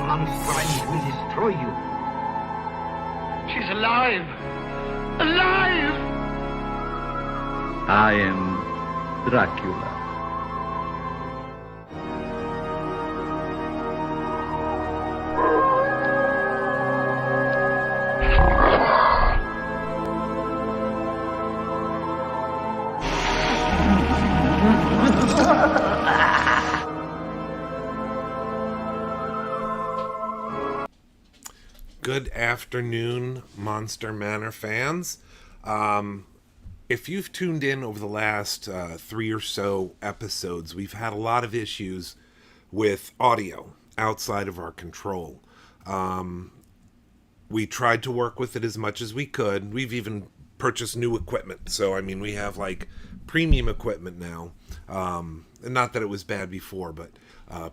amongst friends will destroy you. She's alive! Alive! I am Dracula. Good afternoon, Monster Manor fans. If you've tuned in over the last 3 or so episodes, we've had a lot of issues with audio outside of our control. We tried to work with it as much as we could. We've even purchased new equipment. So, I mean, we have like premium equipment now. And not that it was bad before, but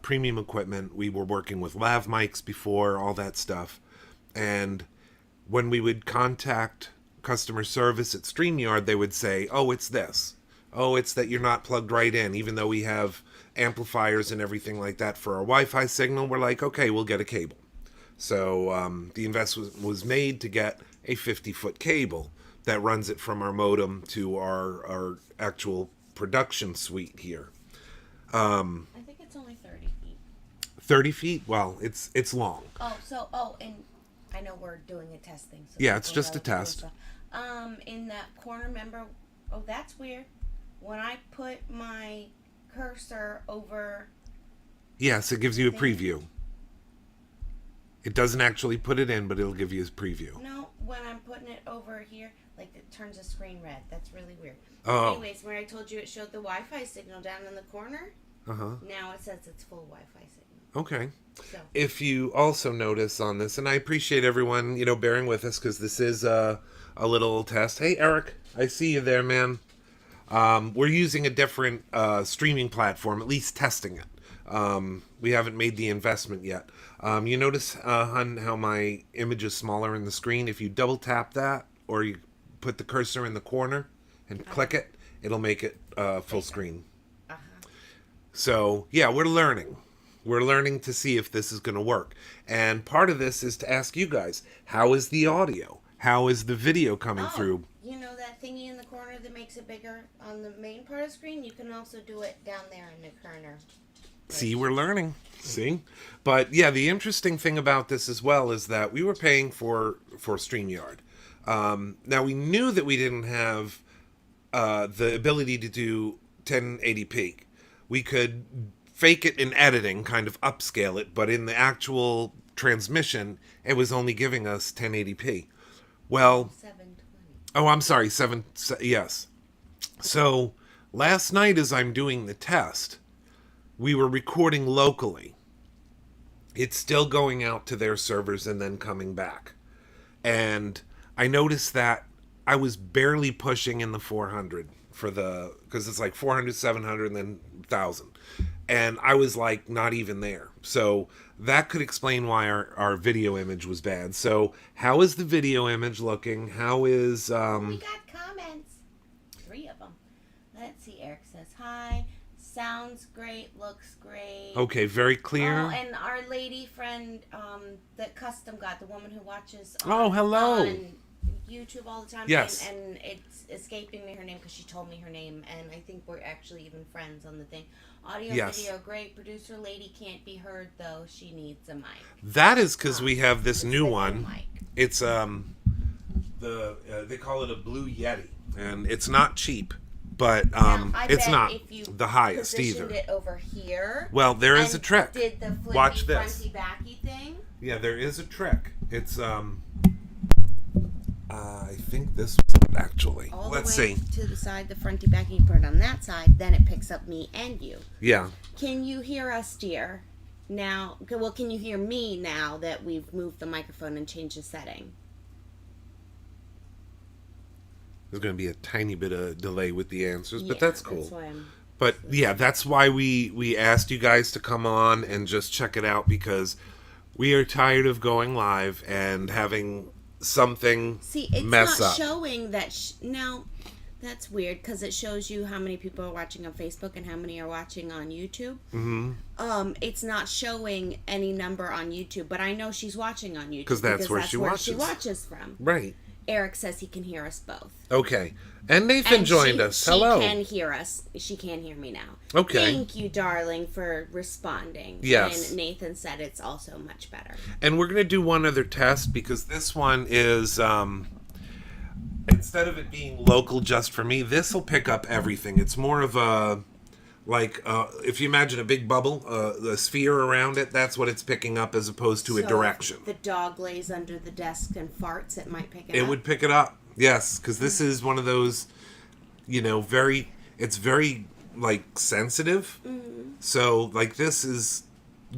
premium equipment. We were working with lav mics before, all that stuff. And when we would contact customer service at Streamyard, they would say, oh, it's this. Oh, it's that you're not plugged right in. Even though we have amplifiers and everything like that for our Wi-Fi signal, we're like, okay, we'll get a cable. So the investment was made to get a 50-foot cable that runs it from our modem to our actual production suite here. I think it's only 30 feet. 30 feet? Well, it's long. And I know we're doing a test thing. So yeah, it's just a test. In that corner, remember? Oh, that's weird. When I put my cursor over... Yes, it gives you a preview. It doesn't actually put it in, but it'll give you a preview. No, when I'm putting it over here, like it turns the screen red. That's really weird. Oh. Anyways, where I told you it showed the Wi-Fi signal down in the corner, now it says it's full Wi-Fi signal. Okay. So. If you also notice on this, and I appreciate everyone, bearing with us because this is a little test. Hey, Eric, I see you there, man. We're using a different streaming platform, at least testing it. We haven't made the investment yet. You notice, hun, how my image is smaller in the screen? If you double tap that, or you put the cursor in the corner and click it, it'll make it full screen. So, yeah, we're learning. We're learning to see if this is going to work. And part of this is to ask you guys, how is the audio? How is the video coming through? You know that thingy in the corner that makes it bigger on the main part of the screen? You can also do it down there in the corner. See, we're learning. See? But, yeah, the interesting thing about this as well is that we were paying for Streamyard. Now, we knew that we didn't have the ability to do 1080p. We could fake it in editing, kind of upscale it, but in the actual transmission, it was only giving us 1080p. Well, 720. Oh, I'm sorry, yes. So, last night as I'm doing the test, we were recording locally. It's still going out to their servers and then coming back. And I noticed that I was barely pushing in the 400 because it's like 400, 700, and then 1,000. And I was like not even there. So that could explain why our video image was bad. So how is the video image looking? How is... We got comments. 3 of them. Let's see. Eric says hi. Sounds great. Looks great. Okay, very clear. Oh, and our lady friend that custom got, the woman who watches hello. on YouTube all the time. Yes. And it's escaping me her name because she told me her name. And I think we're actually even friends on the thing. Audio, video, great. Producer lady can't be heard, though. She needs a mic. That is because we have this new one. Mic. It's they call it a Blue Yeti, and it's not cheap, but it's not the highest either. It over here. Well, there is a trick. Did the flippy, Watch this. fronty, backy thing? Yeah, there is a trick. It's I think this was it, actually. All Let's the way see. to the side, the fronty, backy, you put it on that side, then it picks up me and you. Yeah. Can you hear us, dear? Now, well, can you hear me now that we've moved the microphone and changed the setting? There's going to be a tiny bit of delay with the answers, but that's cool. That's why But yeah, that's why we asked you guys to come on and just check it out, because we are tired of going live and having something See, it's mess not up. showing that now That's weird because it shows you how many people are watching on Facebook and how many are watching on YouTube. It's not showing any number on YouTube, but I know she's watching on YouTube because that's where she watches from. Right. Eric says he can hear us both. Okay. And Nathan joined us. Hello. She can hear us. She can hear me now. Okay. Thank you, darling, for responding. Yes. And Nathan said it's also much better. And we're going to do one other test because this one is, instead of it being local just for me, this will pick up everything. It's more of a, like, if you imagine a big bubble, the sphere around it, that's what it's picking up as opposed to a direction. If the dog lays under the desk and farts, it might pick it up. It would pick it up, yes, because this is one of those, it's very, like, sensitive. So, like, this is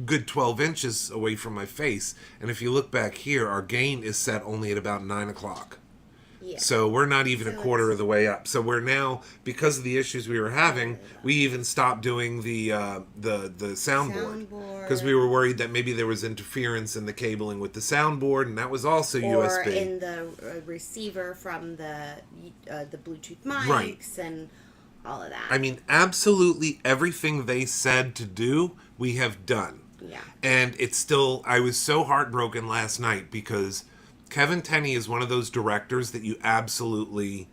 good 12 inches away from my face. And if you look back here, our gain is set only at about 9 o'clock. Yeah. So we're not even a quarter of the way up. So we're now, because of the issues we were having, we even stopped doing the soundboard because we were worried that maybe there was interference in the cabling with the soundboard, and that was also USB. Or in the receiver from the Bluetooth mics, right, and all of that. I mean, absolutely everything they said to do, we have done. Yeah. And it's still, I was so heartbroken last night because Kevin Tenney is one of those directors that you absolutely,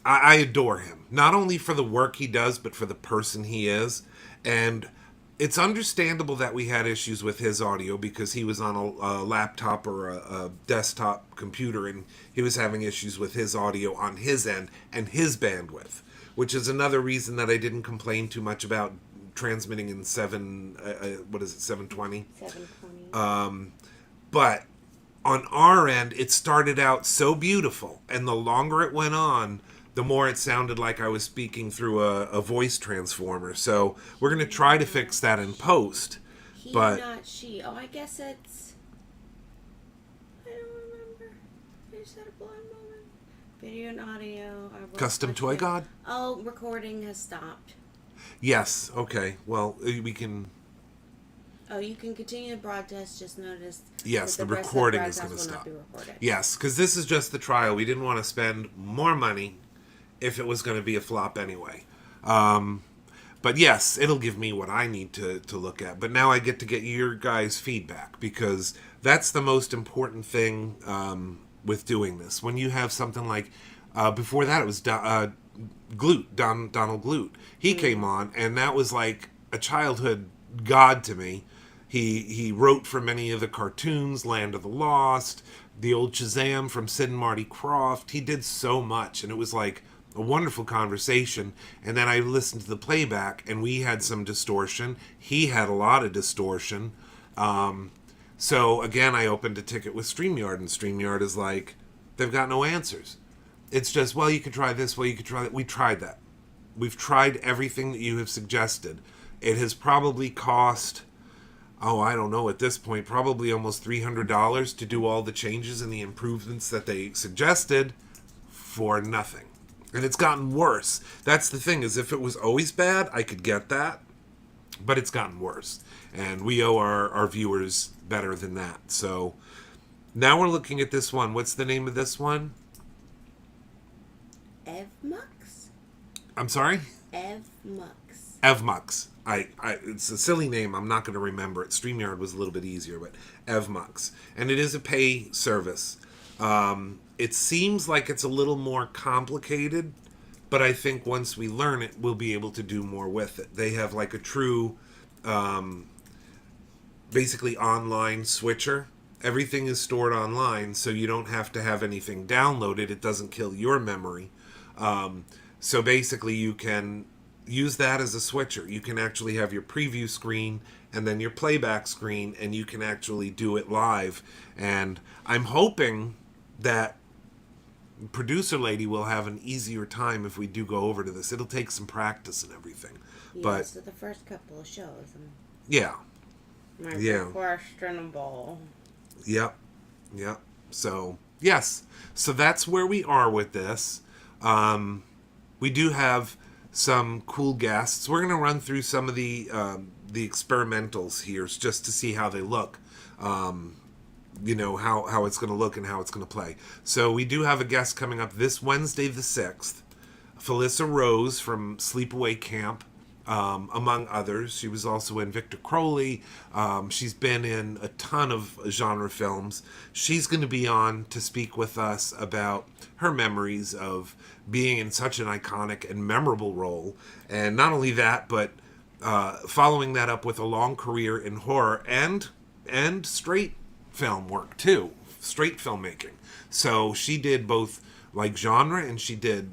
I adore him. Not only for the work he does, but for the person he is. And it's understandable that we had issues with his audio because he was on a laptop or a desktop computer and he was having issues with his audio on his end and his bandwidth, which is another reason that I didn't complain too much about transmitting in 720? 720. But on our end, it started out so beautiful, and the longer it went on, the more it sounded like I was speaking through a voice transformer. So we're going to try to fix that in post. He, but not she. Oh, I guess it's... I don't remember. I just had a blind moment. Video and audio. Custom Toy God? Oh, recording has stopped. Yes, okay. Well, we can... Oh, you can continue the broadcast, just notice... Yes, the recording is going to stop. Yes, because this is just the trial. We didn't want to spend more money if it was going to be a flop anyway. But yes, it'll give me what I need to look at. But now I get to get your guys' feedback, because that's the most important thing with doing this. When you have something like... before that, it was Donald Glute. He came on, and that was like a childhood god to me. He wrote for many of the cartoons, Land of the Lost, the old Shazam from Sid and Marty Krofft. He did so much, and it was like a wonderful conversation. And then I listened to the playback, and we had some distortion. He had a lot of distortion. So, again, I opened a ticket with Streamyard, and Streamyard is like, they've got no answers. It's just, well, you could try this, well, you could try that. We tried that. We've tried everything that you have suggested. It has probably cost... I don't know, at this point, probably almost $300 to do all the changes and the improvements that they suggested for nothing. And it's gotten worse. That's the thing, is if it was always bad, I could get that. But it's gotten worse. And we owe our viewers better than that. So, now we're looking at this one. What's the name of this one? Evmux? I'm sorry? Evmux. Evmux. It's a silly name. I'm not going to remember it. StreamYard was a little bit easier, but Evmux. And it is a pay service. It seems like it's a little more complicated, but I think once we learn it, we'll be able to do more with it. They have like a true, basically online switcher. Everything is stored online, so you don't have to have anything downloaded. It doesn't kill your memory. So basically you can use that as a switcher. You can actually have your preview screen and then your playback screen, and you can actually do it live. And I'm hoping that producer lady will have an easier time if we do go over to this. It'll take some practice and everything. Yeah, but so the first couple of shows. Yeah. Questionable. Yep. So, yes. So that's where we are with this. We do have some cool guests. We're going to run through some of the experimentals here just to see how they look. How it's going to look and how it's going to play. So we do have a guest coming up this Wednesday the 6th. Felissa Rose from Sleepaway Camp, among others. She was also in Victor Crowley. She's been in a ton of genre films. She's going to be on to speak with us about her memories of being in such an iconic and memorable role. And not only that, but following that up with a long career in horror and straight film work too, straight filmmaking. So she did both like genre, and she did,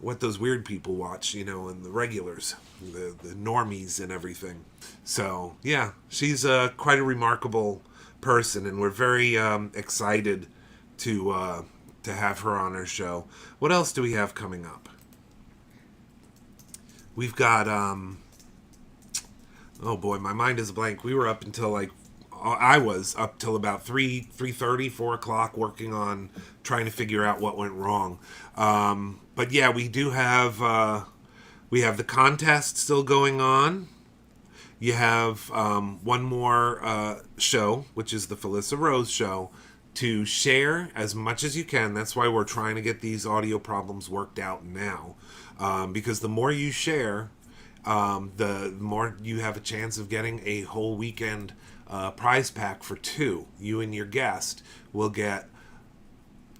what those weird people watch, and the regulars, the normies and everything. So yeah, she's quite a remarkable person, and we're very excited to have her on our show. What else do we have coming up? We've got oh boy, my mind is blank. We were up until I was up till about 3:30, 4 o'clock working on trying to figure out what went wrong. But yeah, we do have we have the contest still going on. You have one more show, which is the Felissa Rose show, to share as much as you can. That's why we're trying to get these audio problems worked out now. Because the more you share, the more you have a chance of getting a whole weekend prize pack for two. You and your guest will get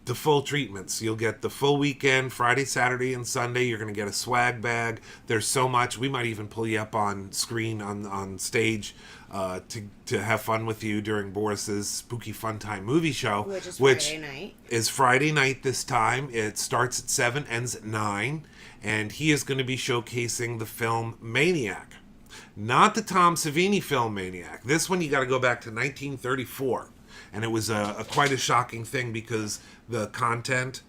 the full treatments. You'll get the full weekend, Friday, Saturday, and Sunday. You're going to get a swag bag. There's so much. We might even pull you up on screen, on stage, to have fun with you during Boris's Spooky Fun Time movie show. Which is Friday night. Is Friday night this time. It starts at 7, ends at 9. And he is going to be showcasing the film Maniac. Not the Tom Savini film Maniac. This one you got to go back to 1934. And it was quite a shocking thing because the content,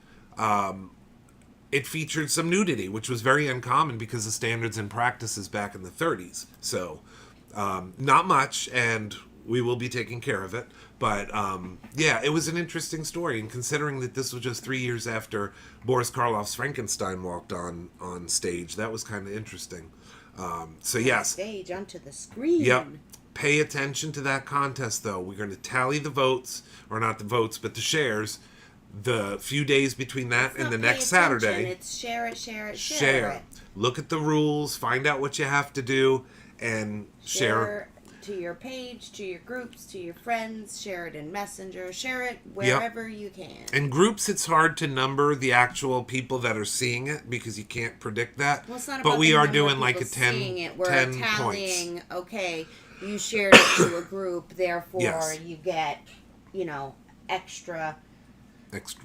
it featured some nudity, which was very uncommon because of standards and practices back in the 30s. So, not much, and we will be taking care of it. But, yeah, it was an interesting story. And considering that this was just 3 years after Boris Karloff's Frankenstein walked on stage, that was kind of interesting. So, yes. Stage onto the screen. Yep. Pay attention to that contest, though. We're going to tally the votes, or not the votes, but the shares, the few days between that and the next Saturday. It's share it. Share. Look at the rules, find out what you have to do, and share to your page, to your groups, to your friends. Share it in Messenger. Share it wherever you can. In groups, it's hard to number the actual people that are seeing it because you can't predict that. Well, it's not but about we the are number doing of like a people 10, seeing it. We're 10 tallying, points. Okay, you shared it to a group, therefore Yes. you get, extra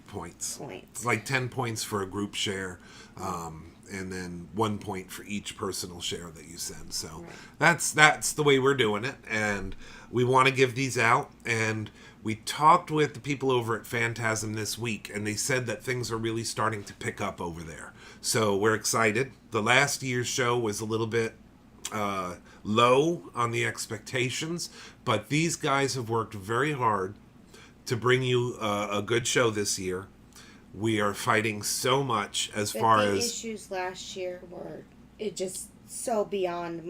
points. Like 10 points for a group share, and then 1 point for each personal share that you send. So that's the way we're doing it, and we want to give these out. And we talked with the people over at Phantasm this week, and they said that things are really starting to pick up over there. So we're excited. The last year's show was a little bit low on the expectations, but these guys have worked very hard to bring you a good show this year. We are fighting so much as far as... The issues last year were just so beyond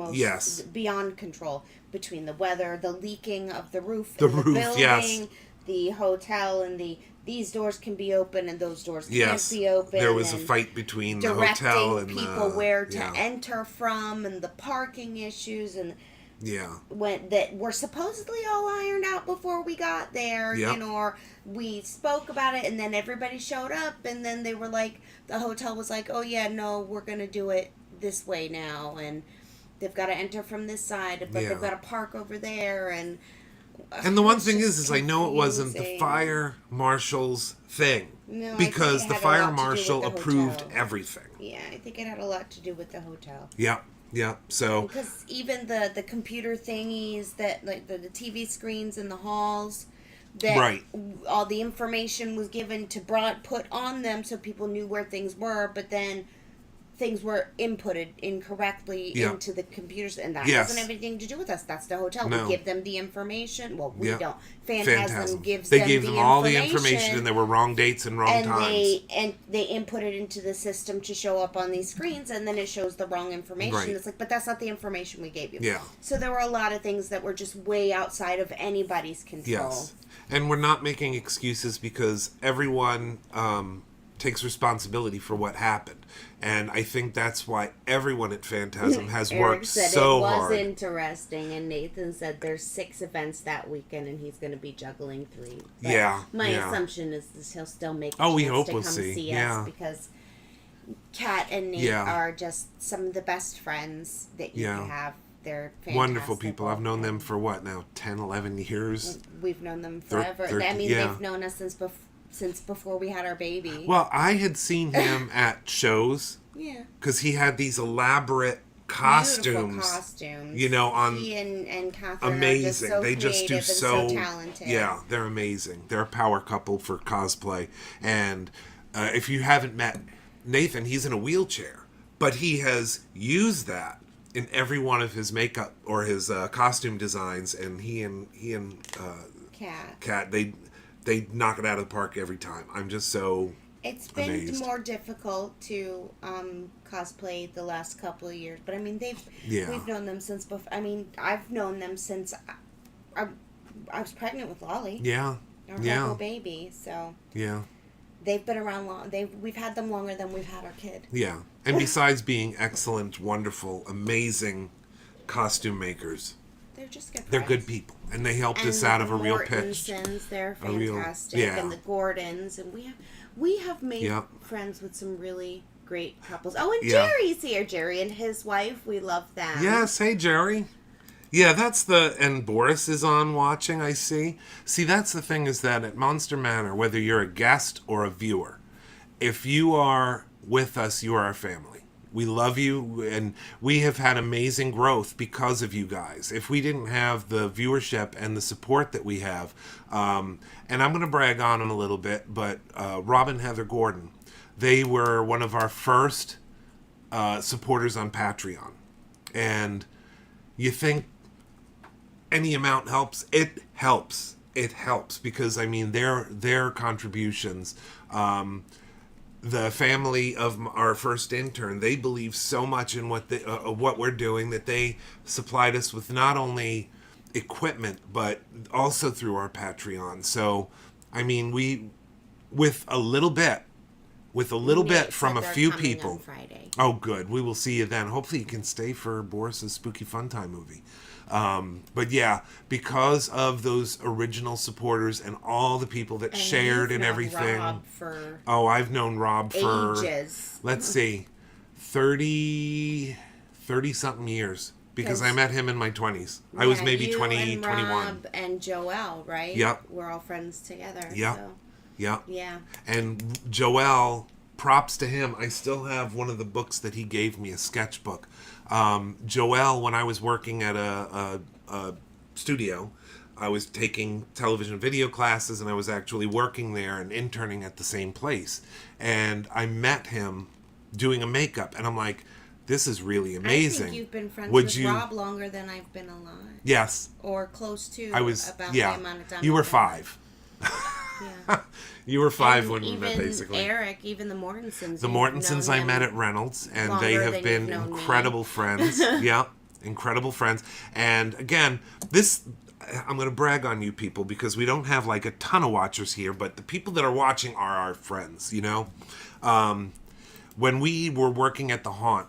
beyond control. Between the weather, the leaking of the roof, the building, the hotel, and these doors can be open and those doors can't be open. There was a fight between the hotel and people where to enter from, and the parking issues, and that were supposedly all ironed out before we got there. Or we spoke about it, and then everybody showed up, and then they were like, the hotel was like, oh yeah, no, we're gonna do it this way now, and they've got to enter from this side, but they've got to park over there, and the one thing is I know it wasn't the fire marshal's thing, because the fire marshal approved everything. Yeah, I think it had a lot to do with the hotel. Yeah, so... Because even the computer thingies, that like the TV screens in the halls, that all the information was given to put on them so people knew where things were, but then things were inputted incorrectly into the computers, and that doesn't have anything to do with us. That's the hotel. No. We give them the information. Well, we don't. Phantasm gives them the information. They gave them all the information, and there were wrong dates and wrong times. They input it into the system to show up on these screens, and then it shows the wrong information. Right. It's like, but that's not the information we gave you. Yeah. So there were a lot of things that were just way outside of anybody's control. Yes. And we're not making excuses because everyone... takes responsibility for what happened. And I think that's why everyone at Phantasm has Eric worked said so it was hard. interesting, and Nathan said there's 6 events that weekend, and he's going to be juggling 3. But Yeah, my yeah. assumption is that he'll still make a Oh, we chance hope to we'll come see. us Yeah. because Kat and Nate Yeah. are just some of the best friends that you Yeah. can have. They're fantastic. Wonderful people. I've known them and for what now, 10, 11 years? We've known them Thir- forever. 30 I mean, yeah. they've known us since before we had our baby. Well, I had seen him at shows yeah. because he had these elaborate Beautiful costumes. costumes. You know, on he and Catherine amazing. are just so They just do creative and so talented. Yeah, they're amazing. They're a power couple for cosplay. And if you haven't met Nathan, he's in a wheelchair, but he has used that in every one of his makeup or his costume designs. And he and Kat, they knock it out of the park every time. I'm just so It's been amazed. more difficult to cosplay the last couple of years, but I mean we've known them since before. I mean I've known them since I was pregnant with Lolly, Yeah. our Yeah. whole baby. So Yeah. they've been around long. We've had them longer than we've had our kid. Yeah. And besides being excellent, wonderful, amazing costume makers, They're just good. they're friends. good people. And they helped And us out of the a real pitch. Mortensons, they're A real- fantastic, yeah. and the Gordons, and we have made Yep. friends with some really great couples. Oh, and Yeah. Jerry's here. Jerry and his wife, we love them. Yes, hey Jerry. Yeah, and Boris is on watching, I see. See, that's the thing is that at Monster Manor, whether you're a guest or a viewer, if you are with us, you are our family. We love you, and we have had amazing growth because of you guys. If we didn't have the viewership and the support that we have, and I'm going to brag on them a little bit, but Rob and Heather Gordon, they were one of our first supporters on Patreon. And you think any amount helps? It helps. It helps because, I mean, their contributions... the family of our first intern, they believe so much in what we're doing that they supplied us with not only equipment but also through our Patreon. So, I mean, with a little bit from a few people. On Friday. Oh, good. We will see you then. Hopefully, you can stay for Boris's Spooky Fun Time movie. But yeah, because of those original supporters and all the people that shared and everything. Rob for I've known Rob for ages. Let's see, 30 something years, because I met him in my 20s. I was maybe you 20, and 21. Rob and Joelle, right? Yep. We're all friends together. Yep. So. Yeah. Yeah. And Joel, props to him. I still have one of the books that he gave me, a sketchbook. Joel, when I was working at a studio, I was taking television and video classes, and I was actually working there and interning at the same place. And I met him doing a makeup, and I'm like, this is really amazing. I think you've been friends Would with you... Rob longer than I've been alive. Yes. Or close to. I was, about yeah. the amount of time You were I've been 5. Yeah. You were 5 And when we met, basically. Eric, even the Mortensons. The Mortensons I met at Reynolds, and they longer have than been you've known incredible friends. Yeah, incredible friends. And again, I'm going to brag on you people because we don't have like a ton of watchers here, but the people that are watching are our friends, you know? When we were working at the Haunt,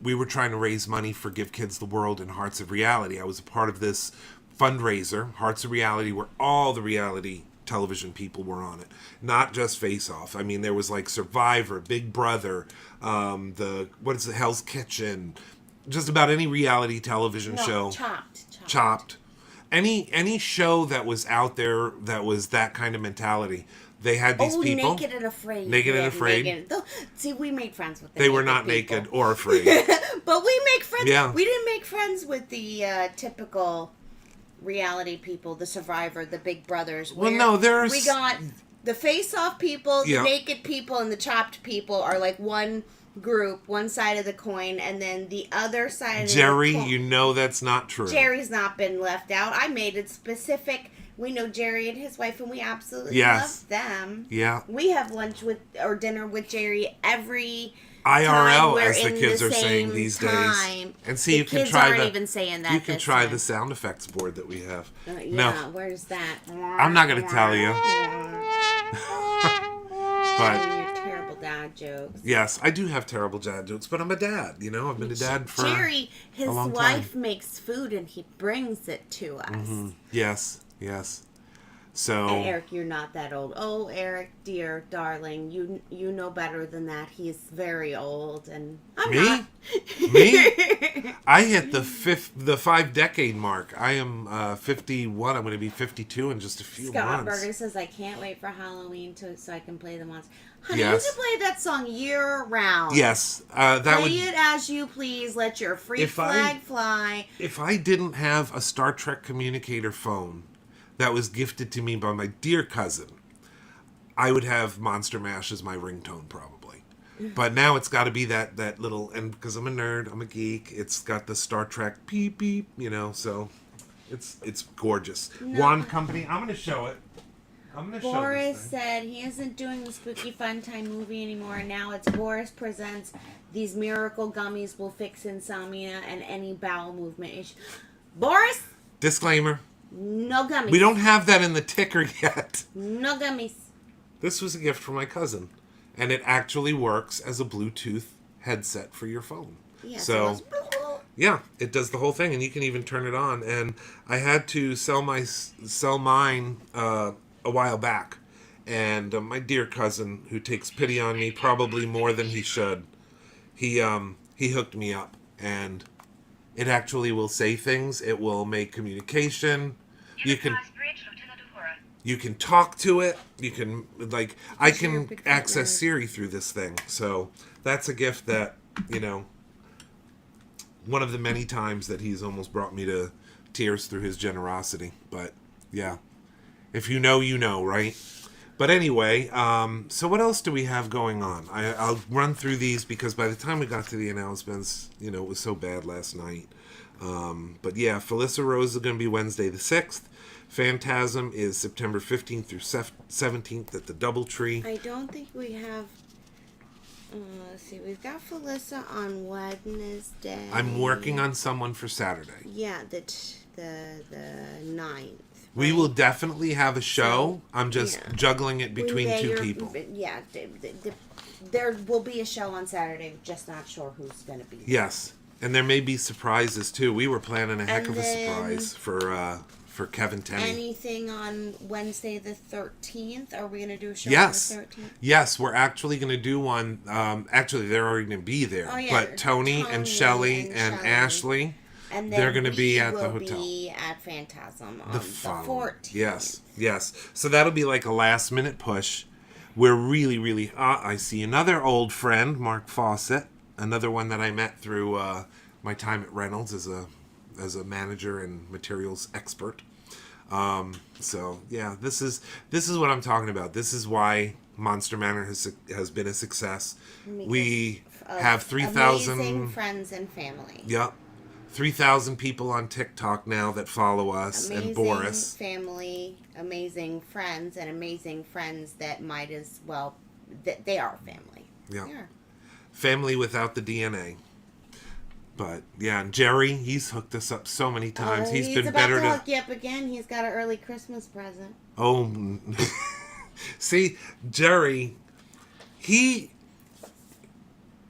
we were trying to raise money for Give Kids the World and Hearts of Reality. I was a part of this fundraiser, Hearts of Reality, where all the reality television people were on it, not just Face Off. I mean, there was like Survivor, Big Brother, Hell's Kitchen, just about any reality television show. Chopped. Any show that was out there that was that kind of mentality. They had these people. Naked and Afraid. Naked and Afraid. See, we made friends with them. They were not naked or afraid. But we make friends. Yeah. We didn't make friends with the typical reality people, the Survivor, the Big Brothers. Well, no, there's... We got the face-off people, Yeah. the naked people, and the chopped people are like one group, one side of the coin, and then the other side of Jerry, the coin. you know that's not true. Jerry's not been left out. I made it specific. We know Jerry and his wife, and we absolutely Yes. love them. Yeah. We have lunch or dinner with Jerry every IRL, time as the we're kids in are saying same these time. days. And see, The you can kids try aren't the... even saying that You can this try time. the sound effects board that we have. Yeah, No, where's that? I'm not going to tell you. But Your dad jokes. Yes, I do have terrible dad jokes, but I'm a dad. You know, I've been a dad for Jerry, his a long wife time. makes food and he brings it to us. Mm-hmm. Yes. So And Eric, you're not that old. Oh, Eric, dear, darling, you know better than that. He's very old, and I'm not. Me? I hit the 5-decade mark. I am 51. I'm going to be 52 in just a few Scott months. Berger says, I can't wait for Halloween so I can play the monster. Honey, Yes. you can play that song year-round. Yes, Play it as you please. Let your freak flag fly. If I didn't have a Star Trek communicator phone that was gifted to me by my dear cousin, I would have Monster Mash as my ringtone probably. But now it's got to be that little, and because I'm a nerd, I'm a geek, it's got the Star Trek beep beep, you know, so it's gorgeous. No. Wand Company, I'm going to show it. Boris said he isn't doing the Spooky Fun Time movie anymore. Now it's Boris Presents These Miracle Gummies Will Fix Insomnia and Any Bowel Movement Issue. Boris? Disclaimer. No gummies. We don't have that in the ticker yet. No gummies. This was a gift from my cousin, and it actually works as a Bluetooth headset for your phone. Yeah, So yeah, it does the whole thing, and you can even turn it on. And I had to sell mine a while back, and my dear cousin, who takes pity on me probably more than he should, he hooked me up, and it actually will say things. It will make communication. You can talk to it. You can, like, I can access Siri through this thing. So that's a gift that, you know, one of the many times that he's almost brought me to tears through his generosity. But yeah, if you know, you know, right? But anyway, so what else do we have going on? I'll run through these because by the time we got to the announcements, you know, it was so bad last night. But yeah, Felissa Rose is going to be Wednesday the 6th. Phantasm is September 15th through 17th at the Doubletree. I don't think we have... let's see, we've got Felissa on Wednesday. I'm working on someone for Saturday. Yeah, the 9th. We will definitely have a show. I'm just juggling it between two people. Yeah, there will be a show on Saturday, just not sure who's going to be there. Yes, and there may be surprises too. We were planning a heck of a surprise for Kevin Tenney. Anything on Wednesday the 13th? Are we going to do a show Yes. on the 13th? Yes, we're actually going to do one. Actually, they're already going to be there. Oh, yeah. But Tony and Shelley and Ashley, and they're going to be at the hotel. We will be at Phantasm on the 14th. Yes. So that'll be like a last minute push. We're really, I see another old friend, Mark Fawcett, another one that I met through my time at Reynolds as a manager and materials expert. So yeah, this is what I'm talking about. This is why Monster Manor has been a success. Because we have 3,000 amazing friends and family. Yep. 3,000 people on TikTok now that follow us, amazing and Boris. Family, amazing friends, and amazing friends that might as well, they are family. Yeah. They are. Family without the DNA. But yeah, and Jerry, he's hooked us up so many times. He's been better to hook you up again. He's got an early Christmas present. Oh, see, Jerry,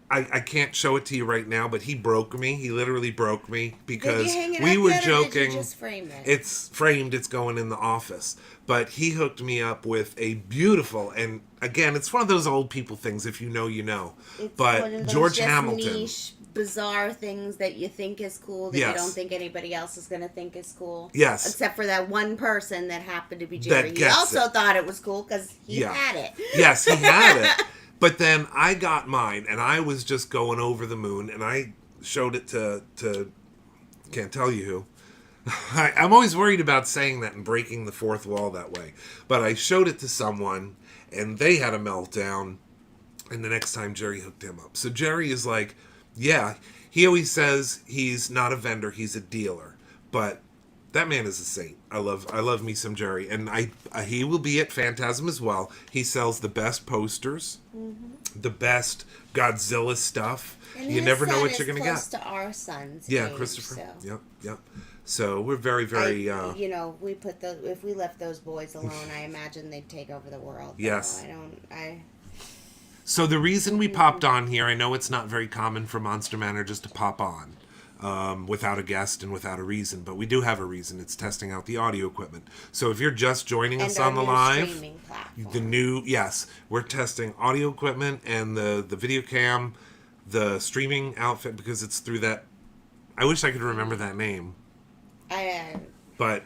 I can't show it to you right now, but he broke me. He literally broke me because we were joking. Did you just frame it? It's framed. It's going in the office. But he hooked me up with a beautiful, and again, it's one of those old people things. If you know, you know. It's but one of those George just Hamilton, niche, bizarre things that you think is cool that you don't think anybody else is going to think is cool. Yes. Except for that one person that happened to be Jerry. He gets also it. Thought it was cool because he had it. Yes, he had it. But then I got mine, and I was just going over the moon, and I showed it to can't tell you who. I'm always worried about saying that and breaking the fourth wall that way. But I showed it to someone, and they had a meltdown, and the next time Jerry hooked him up. So Jerry is like, yeah, he always says he's not a vendor, he's a dealer. But that man is a saint. I love me some Jerry, and he will be at Phantasm as well. He sells the best posters, the best Godzilla stuff. And you never know what you're going to get. Close to our son's Yeah, age, Christopher. So. Yep. So we're very. we put if we left those boys alone, I imagine they'd take over the world. Yes. So the reason we popped on here, I know it's not very common for Monster Manor just to pop on without a guest and without a reason, but we do have a reason. It's testing out the audio equipment. So if you're just joining us on the live, we're testing audio equipment and the video cam, the streaming outfit, because it's through that. I wish I could remember that name. But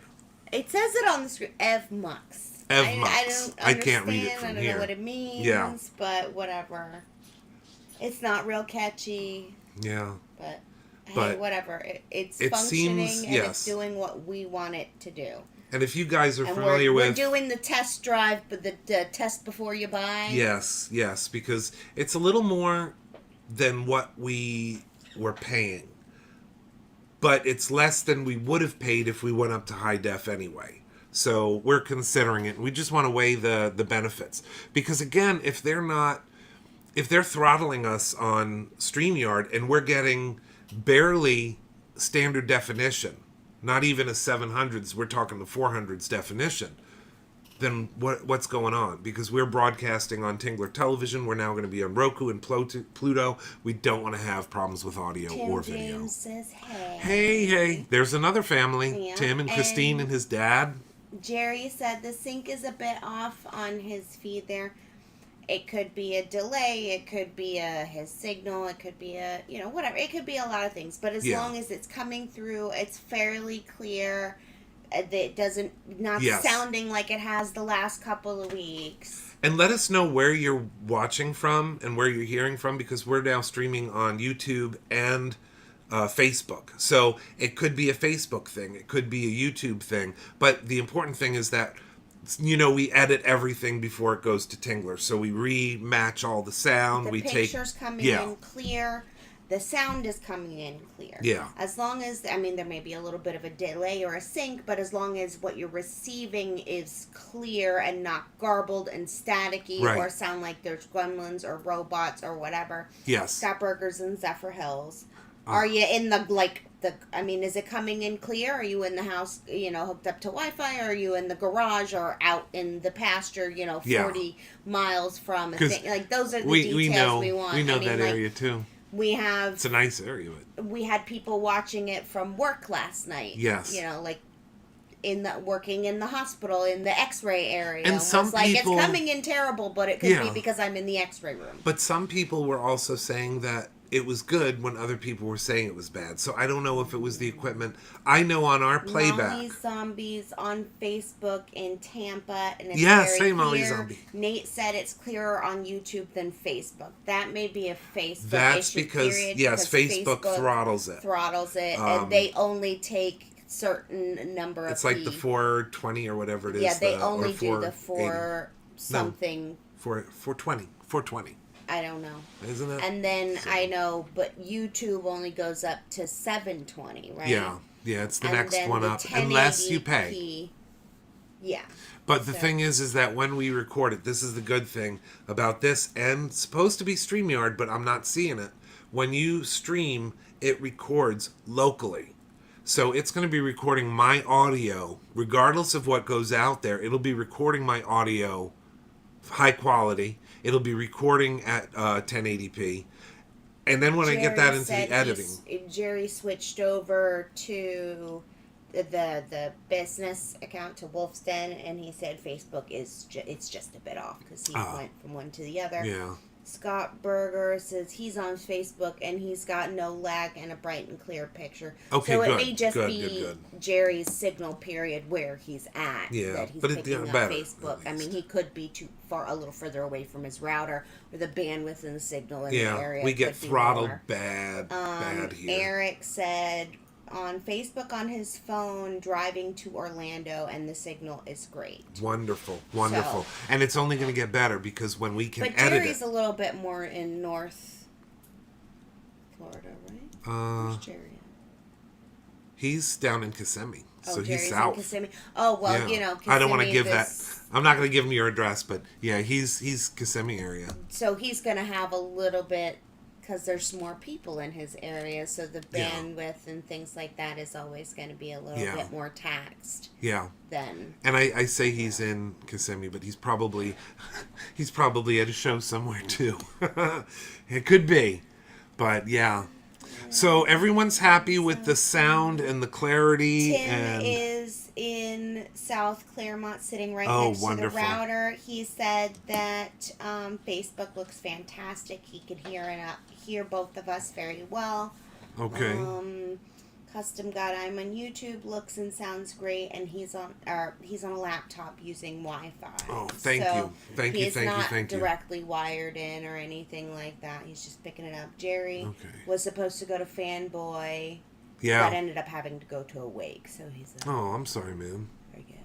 it says it on the screen. Evmux. Evmux. I can't read it from I don't here. know what it means, but whatever. It's not real catchy. Yeah. But hey, whatever. It's functioning and it's doing what we want it to do. And if you guys are familiar with... We're doing the test drive, but the test before you buy. Yes, because it's a little more than what we were paying. But it's less than we would have paid if we went up to high def anyway. So we're considering it. We just want to weigh the benefits. Because again, if they're throttling us on StreamYard and we're getting barely standard definition, not even a 700s, we're talking the 400s definition, then what's going on? Because we're broadcasting on Tingler Television. We're now going to be on Roku and Pluto. We don't want to have problems with audio or video. James says, hey. Hey. There's another family. Yeah. Tim and Christine and his dad. Jerry said the sync is a bit off on his feed there. It could be a delay. It could be his signal. It could be whatever. It could be a lot of things. But as long as it's coming through, it's fairly clear. It not sounding like it has the last couple of weeks. And let us know where you're watching from and where you're hearing from, because we're now streaming on YouTube and Facebook. So it could be a Facebook thing. It could be a YouTube thing. But the important thing is that, we edit everything before it goes to Tingler. So we rematch all the sound. The picture's coming in clear. The sound is coming in clear. Yeah. As long as, there may be a little bit of a delay or a sync, but as long as what you're receiving is clear and not garbled and staticky or sound like there's gremlins or robots or whatever. Yes. Scott Burgers and Zephyr Hills. Are you in is it coming in clear? Are you in the house, hooked up to Wi-Fi? Or are you in the garage or out in the pasture, 40 miles from a thing? Like, those are the details we want. We know that area too. It's a nice area. We had people watching it from work last night. Yes. Working in the hospital, in the x-ray area. And some people... it's coming in terrible, but it could be because I'm in the x-ray room. But some people were also saying that it was good when other people were saying it was bad. So I don't know if it was the equipment. I know on our playback... Molly Zombies on Facebook in Tampa. And it's say Molly Zombie. Nate said it's clearer on YouTube than Facebook. That may be a Facebook That's issue, because Facebook throttles it. And they only take certain number of It's like the 420 or whatever it is. Yeah, they only do the 4 something. 420. I don't know. Isn't it? And then I know, but YouTube only goes up to 720, right? Yeah, it's the next one up, unless you pay. Yeah. But the thing is that when we record it, this is the good thing about this, and it's supposed to be StreamYard, but I'm not seeing it. When you stream, it records locally. So it's going to be recording my audio, regardless of what goes out there. It'll be recording my audio high quality. It'll be recording at 1080p. And then when I get that into the editing... Jerry switched over to the business account, to Wolf's Den, and he said Facebook it's just a bit off because he went from one to the other. Yeah. Scott Berger says he's on Facebook and he's got no lag and a bright and clear picture. Okay, so good. it may just be good. Jerry's signal period where he's at that he's picking up Facebook. I mean, he could be a little further away from his router, or the bandwidth in the signal in the area. We get throttled bad here. Eric said on Facebook on his phone driving to Orlando, and the signal is great. Wonderful. And it's only going to get better because when we can edit it. But Jerry's a little bit more in North Florida, right? Where's Jerry? He's down in Kissimmee. So Jerry's he's south. In Kissimmee. Oh, well, Kissimmee, I don't want to give that. I'm not going to give him your address, but he's Kissimmee area. So he's going to have a little bit, because there's more people in his area, so the Yeah. bandwidth and things like that is always going to be a little Yeah. bit more taxed. Yeah. Then. And I say he's in Kissimmee, but he's probably at a show somewhere too. It could be, but yeah. So everyone's happy with the sound and the clarity. Tim is in South Claremont, sitting right next wonderful. to the router. He said that Facebook looks fantastic. He could hear both of us very well. Okay. Custom God, I'm on YouTube. Looks and sounds great, and he's on a laptop using Wi-Fi. Oh, thank you. Thank you. He's not directly wired in or anything like that. He's just picking it up. Jerry was supposed to go to Fanboy. Yeah. But ended up having to go to a wake, so he's. Oh, I'm sorry, man. I guess.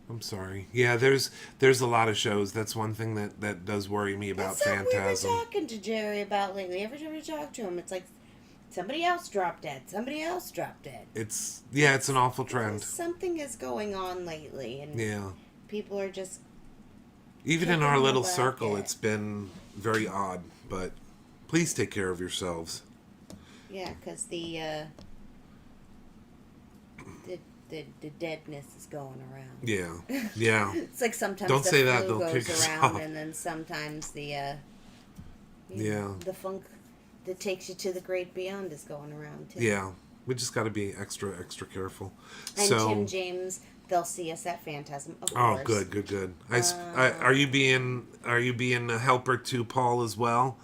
I'm sorry. Yeah, there's a lot of shows. That's one thing that does worry me about Phantasm. That's what we've been talking to Jerry about lately. Every time we talk to him, it's like somebody else dropped dead. Somebody else dropped dead. It's an awful trend. Something is going on lately, and people are just. Even in our little circle, it's been very odd. But please take care of yourselves. Yeah, because the deadness is going around. Yeah, yeah. It's like sometimes Don't the say flu that, they'll goes kick us around, off. and then sometimes the the funk that takes you to the great beyond is going around too. Yeah, we just got to be extra careful. And so, Tim James, they'll see us at Phantasm. Of oh, course. good. Are you being a helper to Paul as well?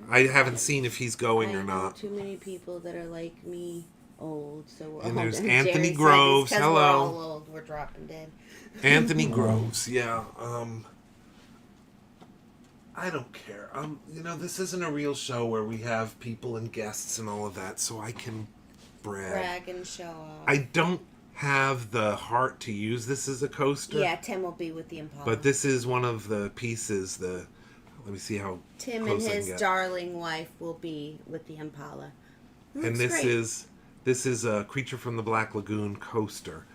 I haven't seen if he's going or not. I know too many people that are like me, old. So we're And old. there's And Anthony Jerry said Groves. it's 'cause Hello. We're all old. We're dropping dead. Anthony Groves, yeah. I don't care. This isn't a real show where we have people and guests and all of that, so I can brag And show off. I don't have the heart to use this as a coaster. Yeah, Tim will be with the Impala. But this is one of the pieces. Let me see how Tim close and I his can get. darling wife will be with the Impala. And this is a Creature from the Black Lagoon coaster.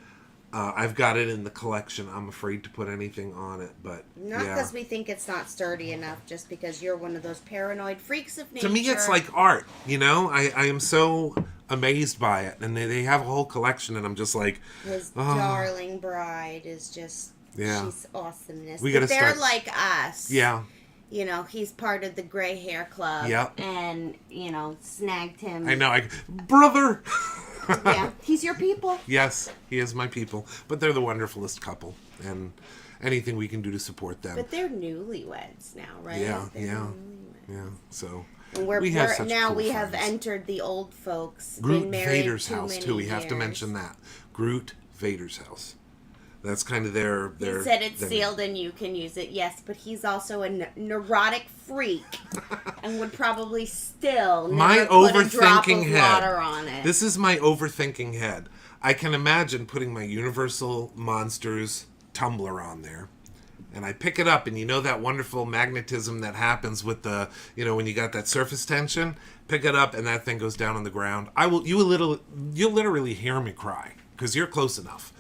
I've got it in the collection. I'm afraid to put anything on it, but not because we think it's not sturdy enough, just because you're one of those paranoid freaks of nature. To me, it's like art. I am so amazed by it, and they have a whole collection, and I'm just like, his darling bride is just she's awesomeness. We gotta they're start like us. Yeah. He's part of the Gray Hair Club. Yep. And, snagged him. I know. Brother! Yeah. He's your people. Yes, he is my people. But they're the wonderfulest couple. And anything we can do to support them. But they're newlyweds now, right? Yeah, They're yeah. newlyweds. Yeah, so... We have have such now cool we have friends. entered the old folks. Groot been married Vader's too house, many too. We have to years. mention that. Groot Vader's house. That's kind of their He said it's sealed and you can use it. Yes, but he's also a neurotic freak and would probably still never put a drop of water on it. This is my overthinking head. I can imagine putting my Universal Monsters tumbler on there. And I pick it up, and that wonderful magnetism that happens with the, when you got that surface tension. Pick it up, and that thing goes down on the ground. You'll literally hear me cry because you're close enough.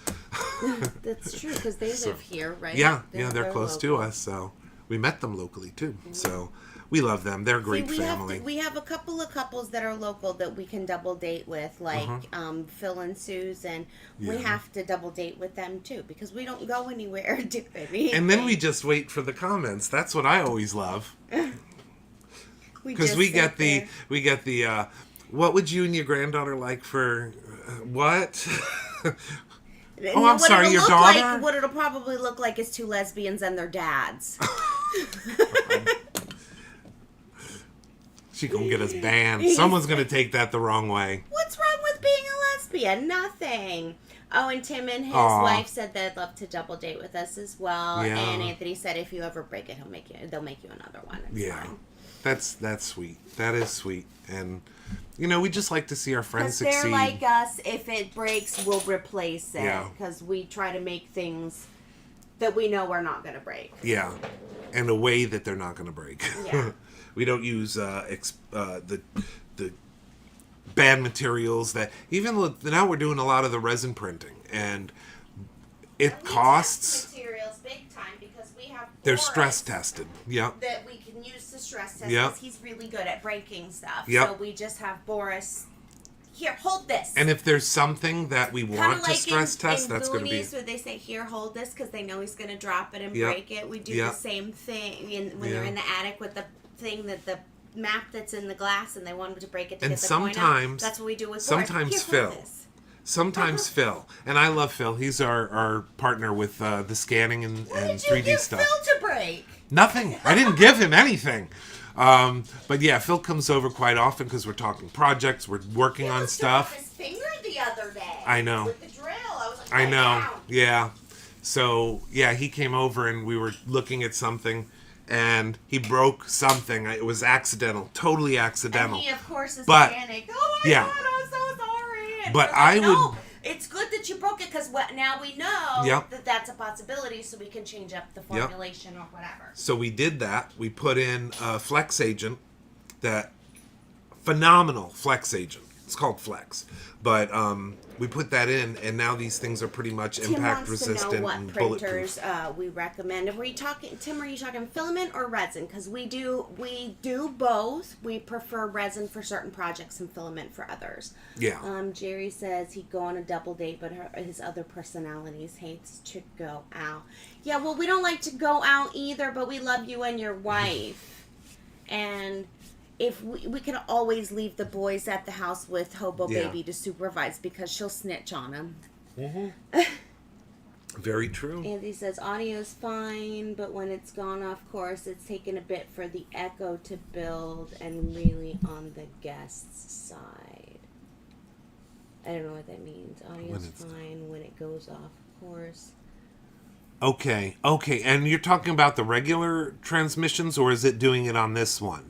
That's true because they live here, right? Yeah, they're close local. to us, so we met them locally too. So we love them. They're a great family. We have a couple of couples that are local that we can double date with, like Phil and Susan. We have to double date with them too because we don't go anywhere or do anything. And then we just wait for the comments. That's what I always love. Because we get the what would you and your granddaughter like for what? Oh, I'm sorry, your daughter? What it'll probably look like is two lesbians and their dads. She gonna get us banned. Someone's gonna take that the wrong way. What's wrong with being a lesbian? Nothing. Oh, and Tim and his wife said they'd love to double date with us as well. Yeah. And Anthony said if you ever break it, they'll make you another one. It's fine. That's sweet. That is sweet. And we just like to see our friends Because succeed. they're like us. If it breaks, we'll replace it. Yeah. Because we try to make things that we know we're not going to break. Yeah, and a way that they're not going to break. Yeah. We don't use the bad materials that now we're doing a lot of the resin printing, and it costs. Materials big time because we have. They're stress tested. Yeah. That we can can use the stress test Yep. because he's really good at breaking stuff. Yep. So we just have Boris, here, hold this. And if there's something that we want Kinda to stress test, in that's going to be... Goonies, where they say, here, hold this, because they know he's going to drop it and Yep. break it. We do Yep. the same thing when Yeah. they're in the attic with the thing that the map that's in the glass and they want him to break it to And get the coin out. sometimes- That's what we do with Boris. sometimes Here, Phil. hold this. Sometimes Phil. And I love Phil. He's our partner with the scanning and What did 3D you give stuff. Phil to break? Nothing. I didn't give him anything. But yeah, Phil comes over quite often because we're talking projects. We're working He on was stuff. His finger the other day. I know. With the drill. I was like, I "Put it know. down." Yeah. So yeah, he came over and we were looking at something, and he broke something. It was accidental, totally accidental. And he, of course, is But- panicked. Oh my yeah. God, I'm so sorry. And But we're like, I no, would- it's good that you broke it because now we know Yep. that that's a possibility, so we can change up the formulation or whatever. So we did that. We put in a Flex agent, that phenomenal Flex agent. It's called Flex, but we put that in, and now these things are pretty much Tim impact wants to resistant know what and printers bulletproof. we recommend. Are you talking, Tim? Are you talking filament or resin? Because we do both. We prefer resin for certain projects and filament for others. Yeah. Jerry says he'd go on a double date, but his other personalities hates to go out. Yeah, well, we don't like to go out either, but we love you and your wife. And if we can always leave the boys at the house with Hobo Yeah. Baby to supervise because she'll snitch on him. Very true. Andy says audio's fine, but when it's gone off course, it's taken a bit for the echo to build and really on the guest's side. I don't know what that means. Audio's fine when it goes off course. Okay. And you're talking about the regular transmissions, or is it doing it on this one?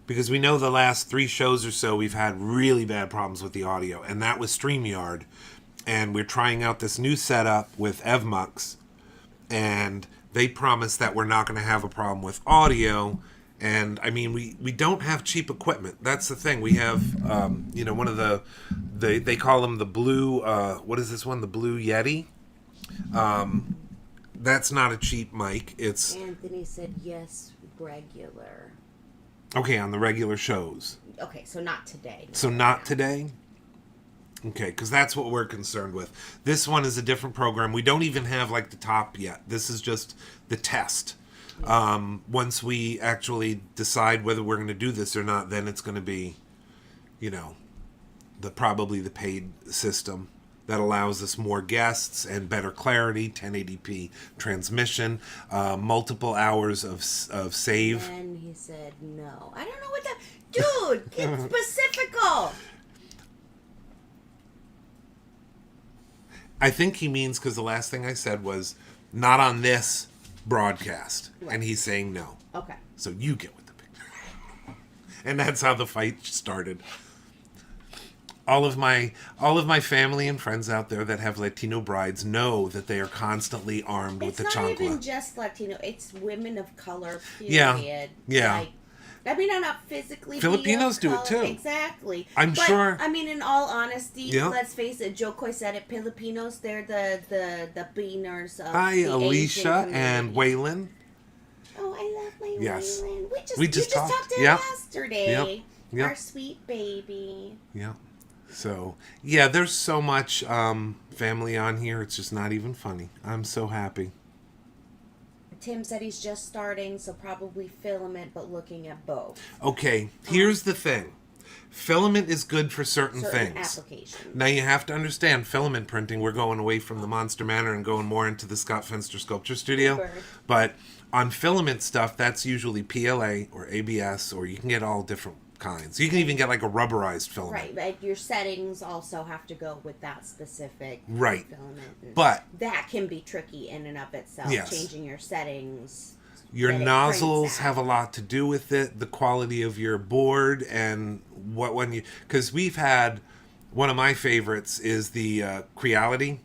Because we know the last 3 shows or so we've had really bad problems with the audio, and that was Streamyard. And we're trying out this new setup with Evmux, and they promise that we're not going to have a problem with audio. And I mean, we don't have cheap equipment. That's the thing. We have, one of they call them the blue, what is this one? The Blue Yeti. That's not a cheap mic. It's Anthony said yes, regular. okay on the regular shows. Okay, so not today. So not today? Okay, because that's what we're concerned with. This one is a different program. We don't even have, like, the top yet. This is just the test. Once we actually decide whether we're going to do this or not, then it's going to be, probably the paid system that allows us more guests and better clarity, 1080p transmission, multiple hours of save. And he said no. I don't know what that... Dude, get specifical. I think he means because the last thing I said was not on this broadcast. Right. And he's saying no. Okay. So you get with the picture. And that's how the fight started. All of my family and friends out there that have Latino brides know that they are constantly armed with the It's not even chancla. just Latino. It's women of color, Yeah. period. Yeah. Like, I mean, I'm not physically Filipinos be of do it color. too. Exactly. I'm But, sure. I mean, in all honesty, Yeah. let's face it. Joe Coy said it. Filipinos, they're the beaners of Hi, the Asian Alicia community. and Waylon. Oh, I love my Yes. Waylon. We You just just talked talked. to him Yep. yesterday. Yep. Our sweet baby. Yeah. So, yeah, there's so much family on here. It's just not even funny. I'm so happy. Tim said he's just starting, so probably filament, but looking at both. Okay, here's the thing. Filament is good for certain things. Applications. Now you have to understand filament printing. We're going away from the Monster Manor and going more into the Scott Fenster Sculpture Studio. Bird. But on filament stuff, that's usually PLA or ABS, or you can get all different kinds. You can even get like a rubberized filament. Right, but your settings also have to go with that specific Right. filament. But that can be tricky in and of itself. Yes. Changing your settings. your that it nozzles prints out. have a lot to do with it, the quality of your board, and what when you... Because we've had... One of my favorites is the Creality.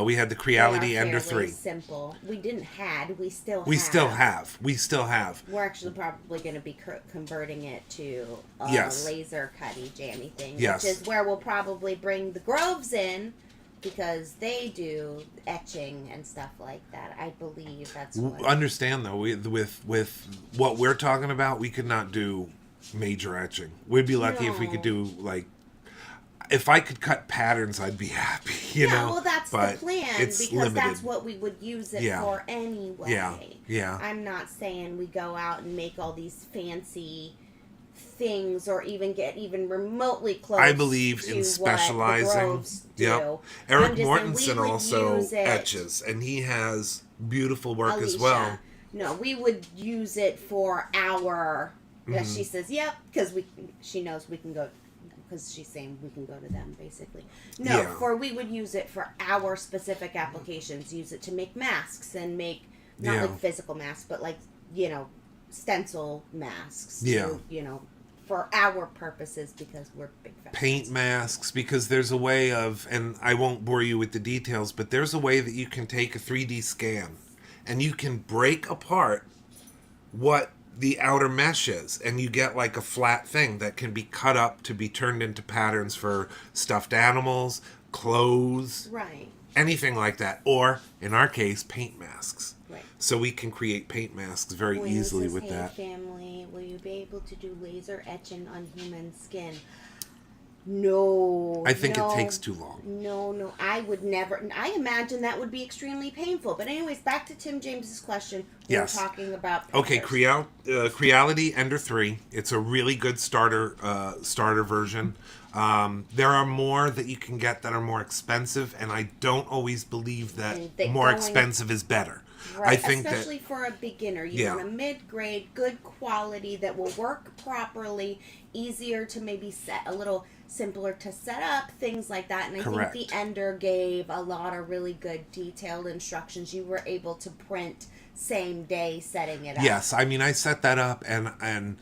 We had the Creality They are Ender fairly 3. Simple. We didn't had. We still. We have. still have. We still have. We're actually probably going to be converting it to a Yes. laser cutty jammy thing, Yes. which is where we'll probably bring the Groves in because they do etching and stuff like that. I believe that's what. Understand though, with what we're talking about, we could not do major etching. We'd be lucky if we could do like. If I could cut patterns, I'd be happy. You know. Well, that's but the plan because limited. that's what we would use it for anyway. Yeah. I'm not saying we go out and make all these fancy things or even get even remotely close. I believe to in specializing. What the do. Eric Mortensen also etches, and he has beautiful work as well. No, we would use it for our. She says, "Yep," because she knows we can go. Because she's saying we can go to them, basically. No, we would use it for our specific applications. Use it to make masks and make, not like physical masks, but like, stencil masks. To, for our purposes because we're big fans. Paint masks, because there's a way of, and I won't bore you with the details, but there's a way that you can take a 3D scan and you can break apart what the outer mesh is, and you get like a flat thing that can be cut up to be turned into patterns for stuffed animals, clothes, anything like that, or in our case, paint masks. Right. So we can create paint masks very easily with that. Family, will you be able to do laser etching on human skin? No. I think it takes too long. No, I would never. I imagine that would be extremely painful. But anyways, back to Tim James's question. We're talking about printers. Okay, Creality Ender 3. It's a really good starter version. There are more that you can get that are more expensive, and I don't always believe that more expensive is better. Right, I think especially for a beginner. You want a mid-grade, good quality that will work properly, easier to maybe set, a little simpler to set up, things like that. And I think the Ender gave a lot of really good detailed instructions. You were able to print same day setting it up. Yes, I mean, I set that up and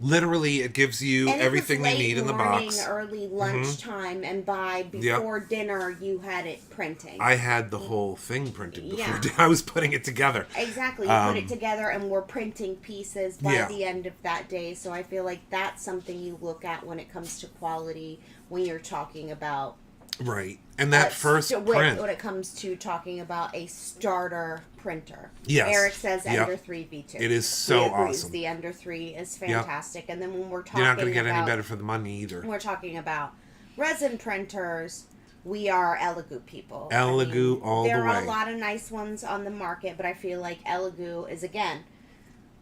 literally it gives you everything you need in the box. Early lunchtime, and by before dinner you had it printing. I had the whole thing printed before dinner. I was putting it together. Exactly. You put it together and we're printing pieces by the end of that day. So I feel like that's something you look at when it comes to quality when you're talking about right. And that first print. When it comes to talking about a starter printer. Yes. Eric says Ender 3 V2. It is so awesome. The Ender 3 is fantastic. And then when we're talking you're not going to get any better for the money either. When we're talking about resin printers, we are Elegoo people. Elegoo all the way. There are a lot of nice ones on the market, but I feel like Elegoo is, again,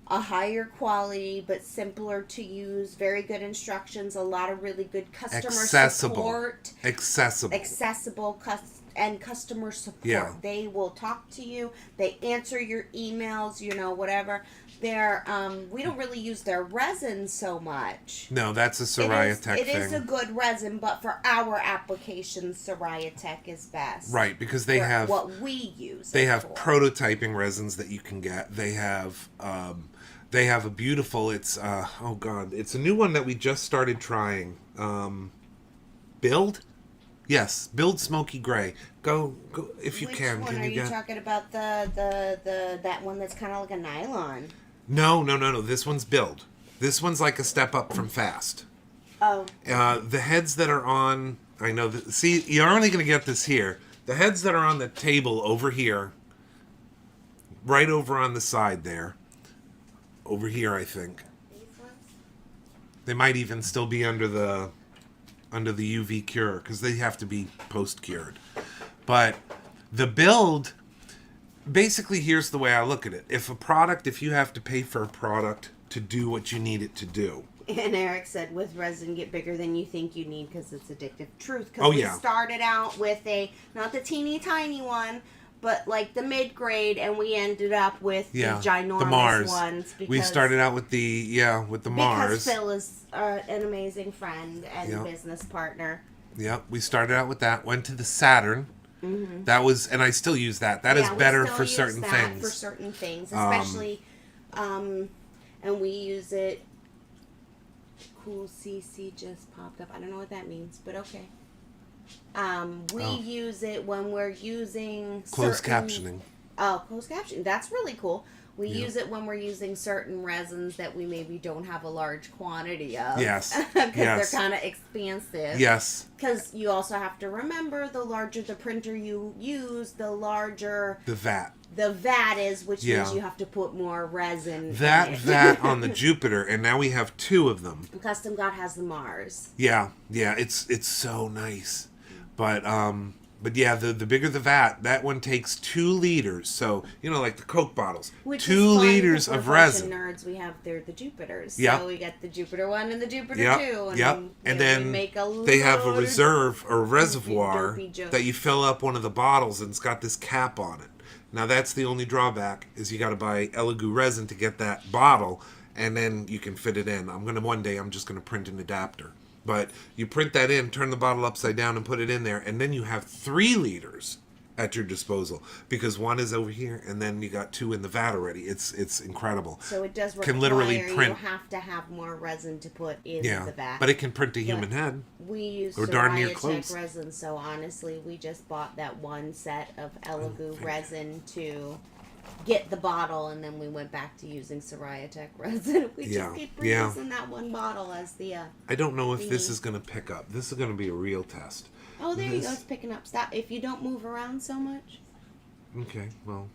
a higher quality but simpler to use, very good instructions, a lot of really good customer support. Accessible and customer support. Yeah. They will talk to you, they answer your emails, whatever. They're we don't really use their resin so much. No, that's a Soraya Tech thing. It is a good resin, but for our applications, Soraya Tech is best. Right, because they have what we use. They have prototyping resins that you can get. They have a beautiful. It's it's a new one that we just started trying. Build. Yes, Build Smoky Gray. Go if you can. Which one can are you you talking about? The that one that's kind of like a nylon. No. This one's Build. This one's like a step up from Fast. Oh. The heads that are on. I know. See, you're only going to get this here. The heads that are on the table over here. Right over on the side there. Over here, I think. These ones? They might even still be under the UV cure because they have to be post-cured. But the Build, basically, here's the way I look at it. If you have to pay for a product to do what you need it to do. And Eric said, with resin, get bigger than you think you need because it's addictive. Truth, because we started out with not the teeny tiny one, but like the mid-grade, and we ended up with the ginormous ones. We started out with the Mars. Because Phil is an amazing friend and business partner. Yep, we started out with that. Went to the Saturn. Mm-hmm. That was, and I still use that. That is better for certain things. For certain things, especially, and we use it. Cool CC just popped up. I don't know what that means, but okay. We use it when we're using closed captioning. Oh, closed captioning. That's really cool. We use it when we're using certain resins that we maybe don't have a large quantity of. Yes. Because Yes. they're kind of expansive. Yes. Because you also have to remember, the larger the printer you use, the larger The vat. the vat is, which Yeah. means you have to put more resin That in it. vat on the Jupiter, and now we have 2 of them. Custom God has the Mars. Yeah, it's so nice. But yeah, the bigger the vat, that one takes 2 liters. So, like the Coke bottles. Which 2 is fun, liters 'cause of we're a bunch resin. of nerds, we have the Jupiters. Yep. So we got the Jupiter 1 and the Jupiter Yep, 2. And yep. then, And we then make a they have a load of reserve or reservoir derpy jokes. that you fill up one of the bottles, and it's got this cap on it. Now that's the only drawback, is you got to buy Elegoo resin to get that bottle, and then you can fit it in. One day I'm just gonna print an adapter. But you print that in, turn the bottle upside down, and put it in there, and then you have 3 liters at your disposal, because 1 is over here, and then you got 2 in the vat already. It's incredible. So it does require Can literally print. you have to have more resin to put in Yeah, the vat. but it can print a human head. We use Or darn near Syrytech close. resin, so honestly, we just bought that one set of Elegoo resin to get the bottle, and then we went back to using Syrytech resin. We Yeah, just keep yeah. reusing that one bottle as the. I don't know if this thingy. is going to pick up. This is going to be a real test. Oh, there you go. This- It's picking up. Stop. If you don't move around so much. Okay, well,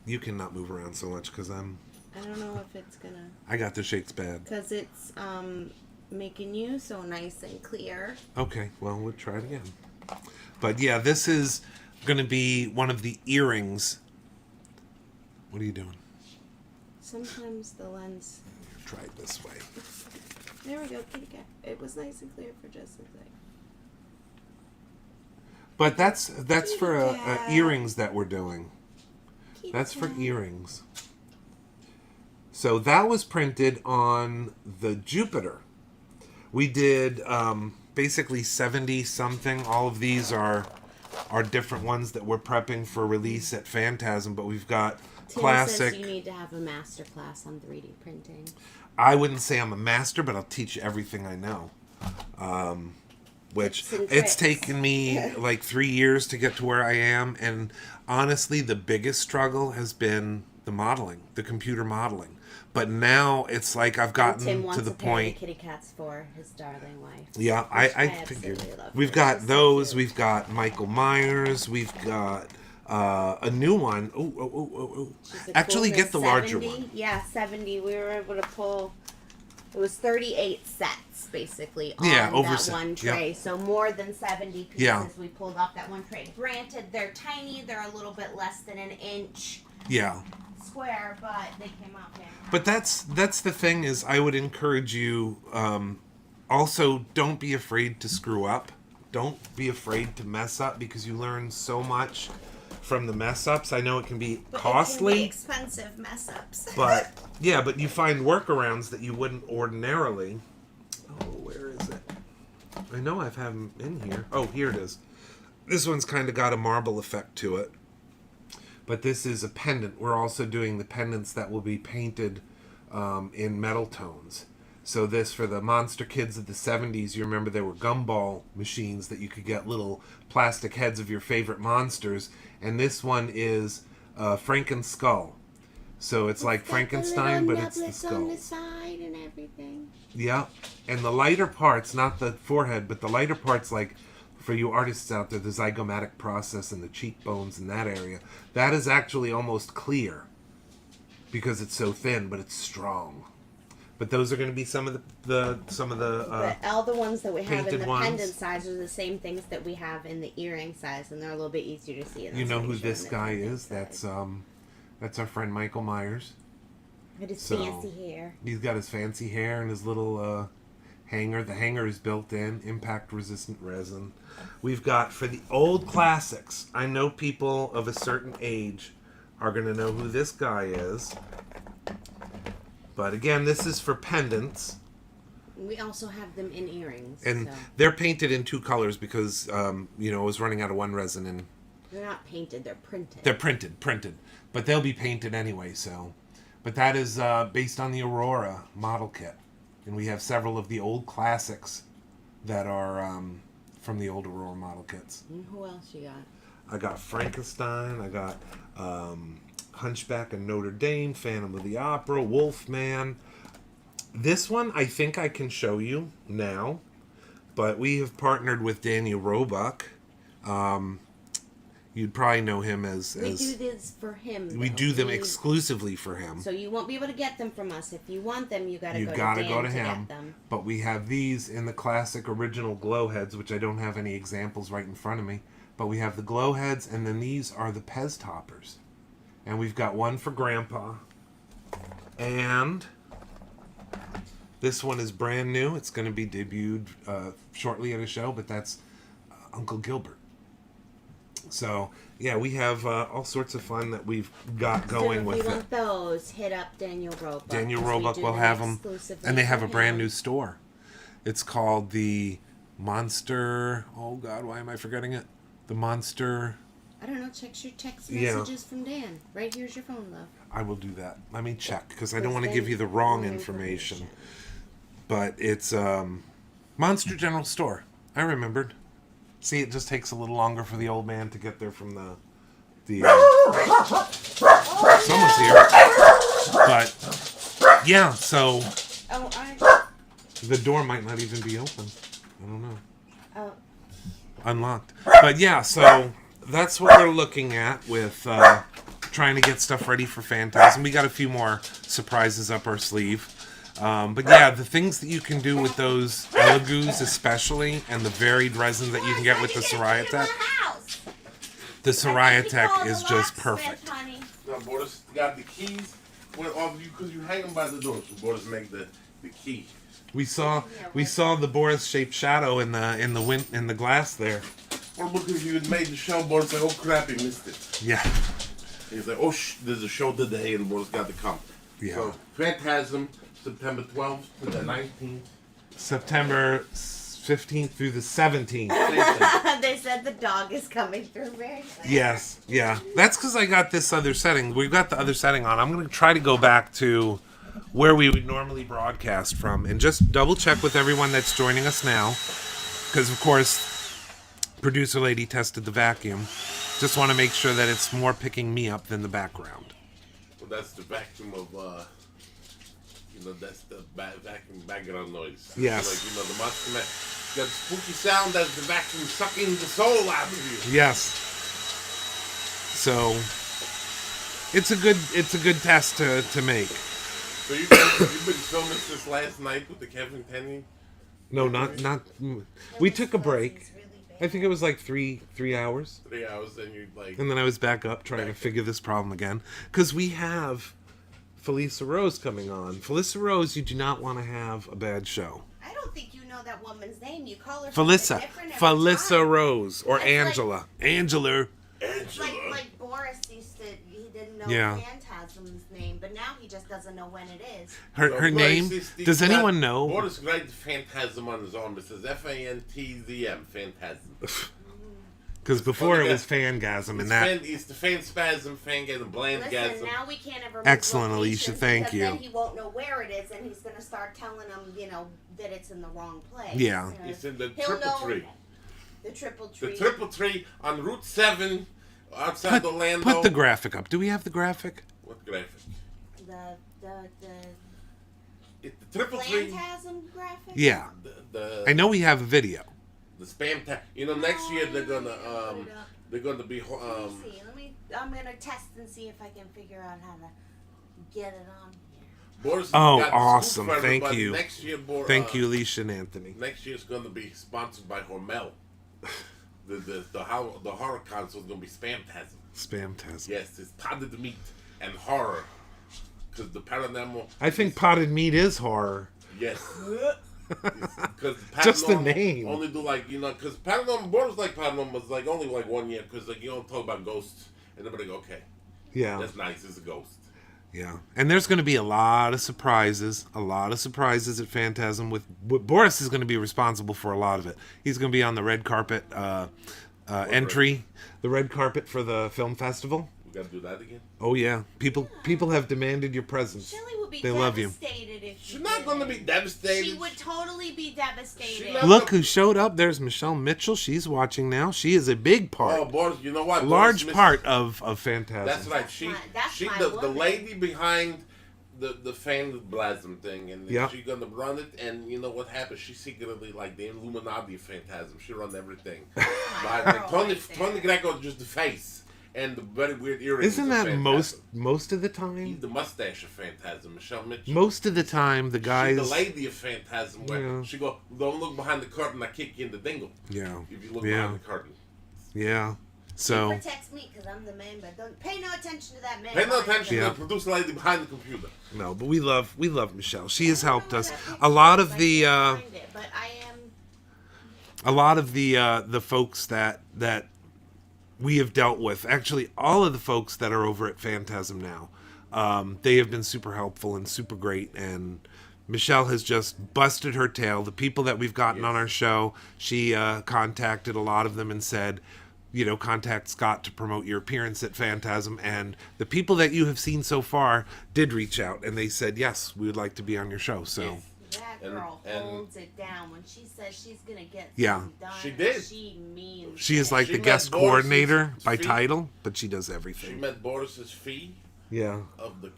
you cannot move around so much, because I don't know if it's gonna. I got the shakes bad. Because it's making you so nice and clear. Okay, well, we'll try it again. But yeah, this is going to be one of the earrings. What are you doing? Sometimes the lens. Try it this way. There we go, kitty cat. It was nice and clear for just a second. But that's for Yeah. earrings that we're doing. Kitty That's for cat. earrings. So that was printed on the Jupiter. We did basically 70 something. All of these are different ones that we're prepping for release at Phantasm, but we've got Tim classic. says you need to have a master class on 3D printing. I wouldn't say I'm a master, but I'll teach you everything I know. Which Tips and it's tricks. taken me like 3 years to get to where I am, and honestly, the biggest struggle has been the modeling, the computer modeling. But now it's like I've gotten Tim wants to the a pair of point. kitty cats for his darling wife. Yeah, Which I absolutely figured. love We've her. got She's so those. cute. We've got Michael Myers. We've got a new one. Oh. She's a Actually, Coleman get the larger 70. one. Yeah, 70. We were able to pull. It was 38 sets basically on Yeah, over that set. one Yep. tray. So more than 70 pieces Yeah. we pulled off that one tray. Granted, they're tiny. They're a little bit less than an inch Yeah. square, but they came out fantastic. But that's the thing, is I would encourage you, also, don't be afraid to screw up. Don't be afraid to mess up, because you learn so much from the mess ups. I know it can be But costly, it can be expensive mess ups. but yeah, but you find workarounds that you wouldn't ordinarily. Oh, where is it? I know I've had them in here. Oh, here it is. This one's kind of got a marble effect to it. But this is a pendant. We're also doing the pendants that will be painted in metal tones. So this, for the monster kids of the 70s, you remember there were gumball machines that you could get little plastic heads of your favorite monsters. And this one is Franken's skull. So it's like Frankenstein, but it's the on skull. the side and everything. Yeah. And the lighter parts, not the forehead, but the lighter parts, like for you artists out there, the zygomatic process and the cheekbones in that area, that is actually almost clear because it's so thin, but it's strong. But those are going to be some of the But all the ones that we have in painted the ones. pendant size are the same things that we have in the earring size, and they're a little bit easier to see. You know who this guy is? That's our friend Michael Myers. With his so- fancy hair. He's got his fancy hair and his little hanger. The hanger is built in, impact resistant resin. We've got, for the old classics, I know people of a certain age are going to know who this guy is. But again, this is for pendants. We also have them in earrings. And so. they're painted in 2 colors because, I was running out of one resin, and They're not painted, they're printed. they're printed. But they'll be painted anyway, so. But that is based on the Aurora model kit. And we have several of the old classics that are from the old Aurora model kits. And who else you got? I got Frankenstein. I got Hunchback of Notre Dame, Phantom of the Opera, Wolfman. This one I think I can show you now, but we have partnered with Daniel Roebuck. You'd probably know him as... We do this for him. We do them exclusively for him. So you won't be able to get them from us. If you want them, you gotta go to him. Get them. But we have these in the classic original glow heads, which I don't have any examples right in front of me. But we have the glow heads, and then these are the Pez toppers. And we've got one for Grandpa. And this one is brand new. It's going to be debuted shortly at a show, but that's Uncle Gilbert. So, yeah, we have all sorts of fun that we've got going with it. If you want those, hit up Daniel Roebuck. Daniel Roebuck will have them. And they have a brand new store. It's called the Monster... Oh, God, why am I forgetting it? The Monster... I don't know. Check your text messages from Dan. Right here's your phone, love. I will do that. Let me check, because I don't want to give you the wrong information. But it's Monster General Store. I remembered. See, it just takes a little longer for the old man to get there from the someone's here. But, yeah, so... The door might not even be open. I don't know. Oh. Unlocked. But, yeah, so... That's what we're looking at with trying to get stuff ready for Phantasm. We got a few more surprises up our sleeve. But yeah, the things that you can do with those Elegoo's especially, and the varied resin that you can get with the Soraya Tech. The Soraya Tech is just perfect. Now, Boris got the keys. Because you hang them by the door, so Boris make the key. We saw the Boris-shaped shadow in the glass there. Or look, if you had made the show, Boris like, oh crap, he missed it. Yeah. He's like, oh there's a show today, and Boris got to come. Yeah. So Phantasm, September 12th to the 19th. September 15th through the 17th. They said the dog is coming through very fast. Yes, yeah. That's because I got this other setting. We've got the other setting on. I'm going to try to go back to where we would normally broadcast from and just double check with everyone that's joining us now. Because, of course, producer lady tested the vacuum. Just want to make sure that it's more picking me up than the background. Well, that's the vacuum of, that's the vacuum background noise. Yes. So, the monster man got a spooky sound as the vacuum sucking the soul out of you. Yes. So, it's a good test to make. So you've been filming this last night with the Kevin Tenny? No, not. We took a break. I think it was like 3 hours. 3 hours, then you like. And then I was back up trying to figure this problem again. Because we have Felissa Rose coming on. Felissa Rose, you do not want to have a bad show. I don't think you know that woman's name. You call her Felissa Rose. Or Angela. Angela. Like Boris used to, he didn't know Phantasm's name, but now he just doesn't know when it is. Her name? Does anyone know? Boris writes Phantasm on his arm. It says F-A-N-T-Z-M, Phantasm. Because before it was Fangasm, and that... It's the Fanspasm, Fangasm, Blandgasm. Listen, now we can't ever... Excellent, Alicia, thank you. Then he won't know where it is, and he's going to start telling him, that it's in the wrong place. Yeah. It's in the triple tree. The triple tree. The triple tree on Route 7 outside Orlando. Put the graphic up. Do we have the graphic? What graphic? The triple tree. Phantasm graphic? Yeah. I know we have a video. The spam tag. Next year they're gonna be. Let me see. I'm gonna test and see if I can figure out how to get it on here. Boris awesome! Thank you. Next year, thank you, Alicia and Anthony. Next year's gonna be sponsored by Hormel. The horror console is gonna be Spamtasm. Spamtasm. Yes, it's potted meat and horror. Because the paranormal. I think potted meat is horror. Yes. Just the name. Only do because paranormal Boris paranormal was only 1 year because you don't talk about ghosts and everybody go okay. Yeah. That's nice. It's a ghost. Yeah, and there's going to be a lot of surprises at Phantasm. With Boris is going to be responsible for a lot of it. He's going to be on the red carpet entry, the red carpet for the film festival. We got to do that again. Oh yeah, people have demanded your presence. Shelly would be They love you. devastated if she She's not going to be devastated. She would totally be devastated. Look who showed up. There's Michelle Mitchell. She's watching now. She is a big part. Oh, Boris, you know what? Large Boris part of Phantasm. That's right. That's my the woman. lady behind the Phantasm thing, and Yeah. she's gonna run it. And you know what happens? She's secretly like the Illuminati of Phantasm. She run everything. Like, Tony Greco just the face and the very weird earrings. Isn't of that Phantasm. most of the He's time? the mustache of Phantasm, Michelle Mitchell. Most of the time, the guys. She's the lady of Phantasm. Where Yeah. she go, don't look behind the curtain. I kick you in the dingle. Yeah. If you look Yeah. behind the curtain. Yeah. She So. protects me because I'm the man, but don't pay no attention to that man. Pay no attention Yeah. to the producer lady behind the computer. No, but we love Michelle. She has helped us. A lot of the But I am. a lot of the folks that we have dealt with, actually all of the folks that are over at Phantasm now, they have been super helpful and super great, and Michelle has just busted her tail. The people that we've gotten on our show, she contacted a lot of them and said, contact Scott to promote your appearance at Phantasm. And the people that you have seen so far did reach out, and they said, yes, we would like to be on your show. So That girl holds it down. When she says she's going to get something done, She did. She means she is like She the met guest Boris's coordinator by fee. title, but she does She everything. met Boris's fee Yeah. of the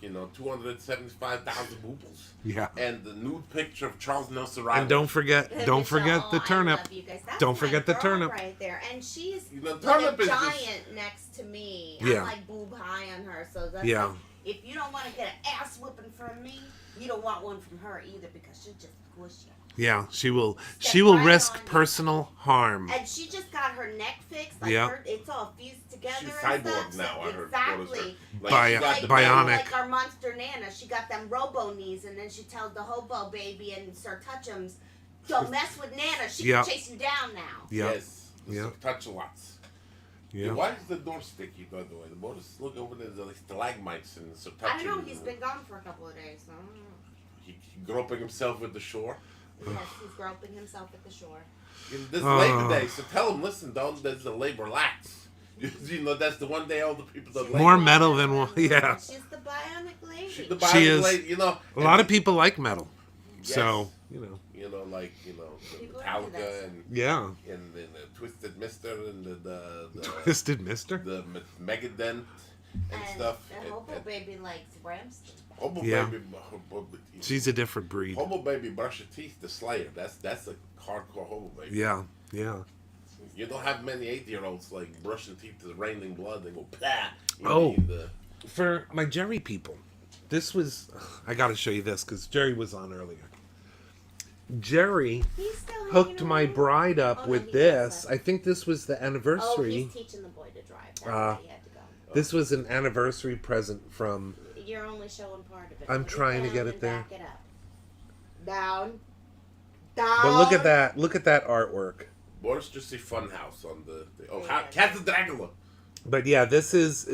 275,000 rubles. Yeah. And the nude picture of Charles Nelson Riley. And don't forget the turnip. I love you guys. That's Don't my forget the girl turnip. right there, and she's You know, like turnip a is just- giant next to me. Yeah. I'm like boob high on her, so that's Yeah. like, if you don't want to get an ass whipping from me, you don't want one from her either because she'll just squish you. Yeah, she will right risk on you. personal harm. And she just got her neck fixed. Like Yeah. it's all fused together. She's and cyborg stuff, now, I heard. Exactly. Bi- And she bionic. Like our monster Nana. She got them robo knees, and then she tells the hobo baby and Sir Touchums, don't mess with Nana. She Yeah. can chase you down now. Yeah. Yes. Yeah. Touch lots. Yeah. Why is the door sticky, by the way? The Boris, look over there. There's like stalagmites and so I touching. don't know. He's been gone for a couple of days. So I don't know. He groping himself with the shore. Yes, he's groping himself at the shore. This Labor Day, so tell him, listen, don't. There's the labor lax. You know, that's the one day all the people that More labor. metal than one. Yeah. She's the bionic lady. She's the She bionic is. lady, you know. A lot of people like metal. So, You know, like, the People are into that Metallica stuff. yeah. and the Twisted Mister and the Twisted Mister. the Megadent and stuff. And hobo baby likes Ramston. Hobo Yeah. baby, She's a different breed. Hobo baby brush your teeth. The Slayer. That's a hardcore hobo baby. Yeah. Yeah. You don't have many 8-year-olds like brushing teeth to the raining blood and go plah. Oh. For my Jerry people, this was. I got to show you this because Jerry was on earlier. Jerry He's still hooked hanging my around. bride up Oh, no, with he this. does I think this was the Oh, anniversary. he's teaching the boy to drive. That's why he had to go. This was an anniversary present from. You're only showing part of it. I'm Put trying to down get and it there. Back it up. Down. Down. But look at that! Look at that artwork. Boris just see Funhouse on the Yeah. Cat the Dracula. But yeah, this is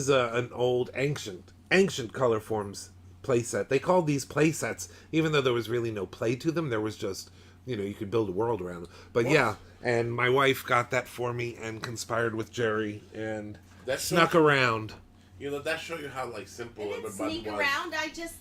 an old ancient color forms playset. They called these playsets, even though there was really no play to them. There was just you could build a world around them. But yeah, and my wife got that for me and conspired with Jerry and That snuck shows- around. You know, that show you how like simple I didn't everybody sneak was around. I just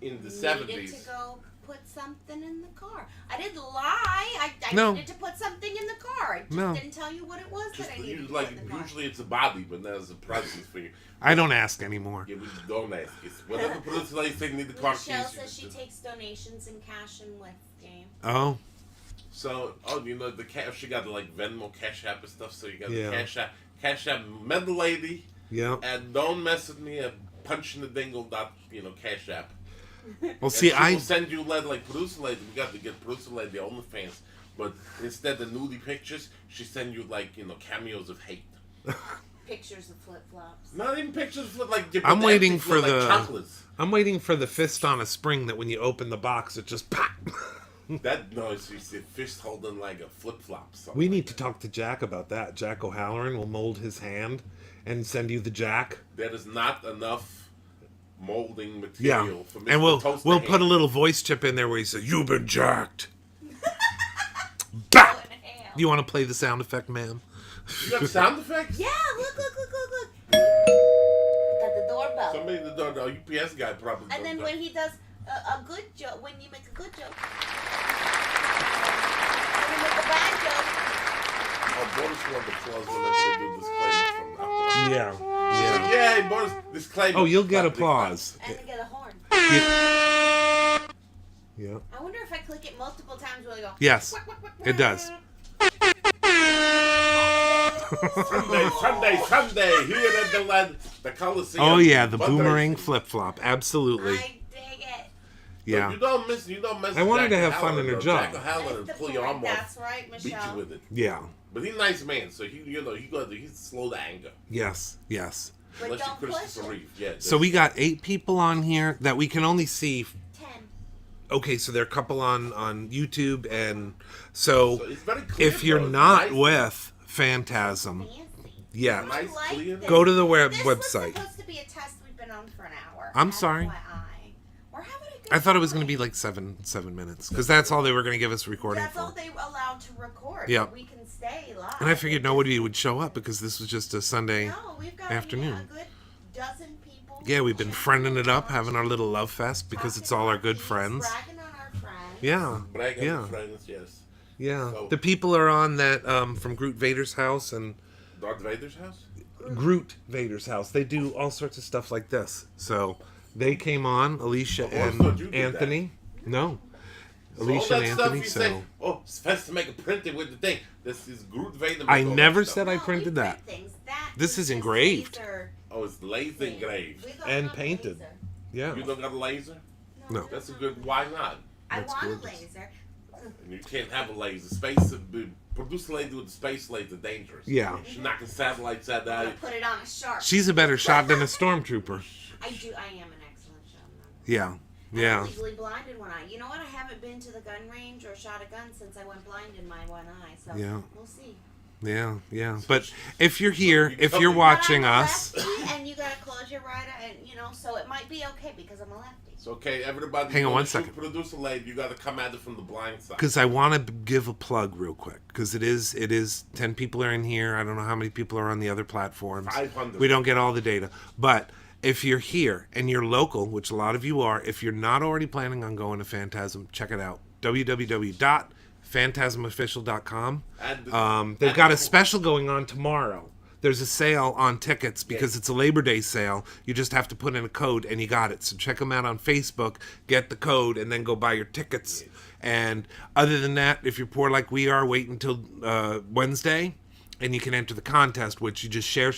in the needed 70s. to go put something in the car. I didn't lie. I No. needed to put something in the car. I just No. didn't tell you what it was Just that I needed use, to like put in the car. usually it's a body, but now it's a present for you. I don't ask anymore. Yeah, we don't ask. It's whatever the producer lady say need the car Michelle keys. says she takes donations in cash and with game. Oh, So, the cash, she got like Venmo, Cash App and stuff. So you got Yeah. the Cash App, met the lady, yeah. and don't mess with me at punching the dingle dot, Cash App. Well, And see, she I will send you like producer lady. We got to get producer lady the OnlyFans, but instead of nudie pictures, she send you like cameos of hate. Pictures of flip flops. Not even pictures of like. I'm waiting for like the- chocolates. I'm waiting for the fist on a spring that when you open the box, it just pop. That noise, you see fist holding like a flip flop. We need to talk to Jack about that. Jack O'Halloran will mold his hand and send you the jack. There is not enough molding Yeah, material for me and to we'll toast put the a little voice chip in there where he says, "You've been jacked." Bah! Oh, and hell. You want to play the sound effect, ma'am? You got sound effects? Yeah, look. doorbell. Somebody the UPS guy probably. And then when he does a good joke, when you make a good joke, when you make a bad joke. Oh, Boris wanted the applause when they do disclaimer from that point. Yeah. Yeah, Boris, disclaimer. Oh, you'll get applause. And you get a horn. Yeah. I wonder if I click it multiple times, will it go? Yes, it does. Sunday, here at the Coliseum. Oh yeah, the boomerang flip flop, absolutely. I dig it. Yeah. You don't miss. I wanted to have fun in her job. Jack O'Halloran That's the pull your arm point. off, That's right, beat Michelle. you with it. Yeah. But he's a nice man, so he's slow to anger. Yes. But Unless don't you're push Christopher it. Reeve. Yeah. So we got 8 people on here that we can only see. 10. Okay, so there are a couple on YouTube, and so it's very clear, if you're though. not Nice. with Phantasm, Fancy. yeah, Nice, I like clear. this. go to the This was website. supposed to be a test. We've been on for an hour. I'm sorry. FYI. We're having a good I thought it was going to time. be like 7 minutes, because that's all they were going to give us recording That's all for. they were allowed to record. Yep. We can stay live. And I figured nobody would show up because this was just a Sunday. No, we've got afternoon. a good dozen people. Yeah, we've been friending it up, having our little love fest because it's all our good friends. Bragging on our friends. Yeah, Brag on yeah, your friends, yes. yeah. So- The people are on that from Groot Vader's house and Darth Vader's house? Groot Vader's house. They do all sorts of stuff like this. So they came on, Alicia Well, I thought you and did Anthony. No, So Alicia all and that stuff Anthony. you So say, oh, it's supposed to make a printing with the thing. This is Groot Vader. I make all never that said stuff. I printed we that. print things. That This is just engraved. laser Oh, it's laser thing. engraved. We don't And have a painted. laser. Yeah. You don't got a laser? No. we That's a don't good. have Why not? I That's want gorgeous. a laser. And you can't have a laser. Space, produce a laser with the space laser dangerous. Yeah. She's knocking satellites out I'm there. gonna put it on a shark. She's a better shot than a stormtrooper. I am an excellent showman. Yeah. I'm Yeah. legally blind in one eye. You know what? I haven't been to the gun range or shot a gun since I went blind in my one eye. So Yeah. we'll see. Yeah. Yeah. But if you're here, if But you're I'm watching But I'm a us, lefty, and you gotta close your right eye, and so it might be okay because I'm a lefty. It's okay, everybody. Hang on when one you second. Produce a laser, you got to come at it from the blind side. because I want to give a plug real quick, because it is 10 people are in here. I don't know how many people are on the other platforms. 500. We don't get all the data, but if you're here and you're local, which a lot of you are, if you're not already planning on going to Phantasm, check it out. www.phantasmofficial.com. They've got a special going on tomorrow. There's a sale on tickets because it's a Labor Day sale. You just have to put in a code and you got it. So check them out on Facebook, get the code, and then go buy your tickets. And other than that, if you're poor like we are, wait until Wednesday and you can enter the contest, which you just share.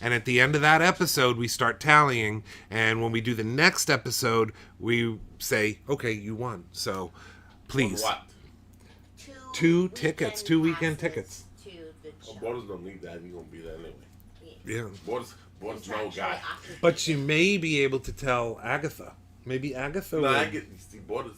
And at the end of that episode, we start tallying. And when we do the next episode, we say, okay, you won. So please. What? Two tickets, 2 weekend passes tickets. To the Oh, show. Borders don't need that. You're going to be there anyway. Yeah. Borders no guy. But you may be able to tell Agatha. Maybe Agatha No, will. I get, see, Borders,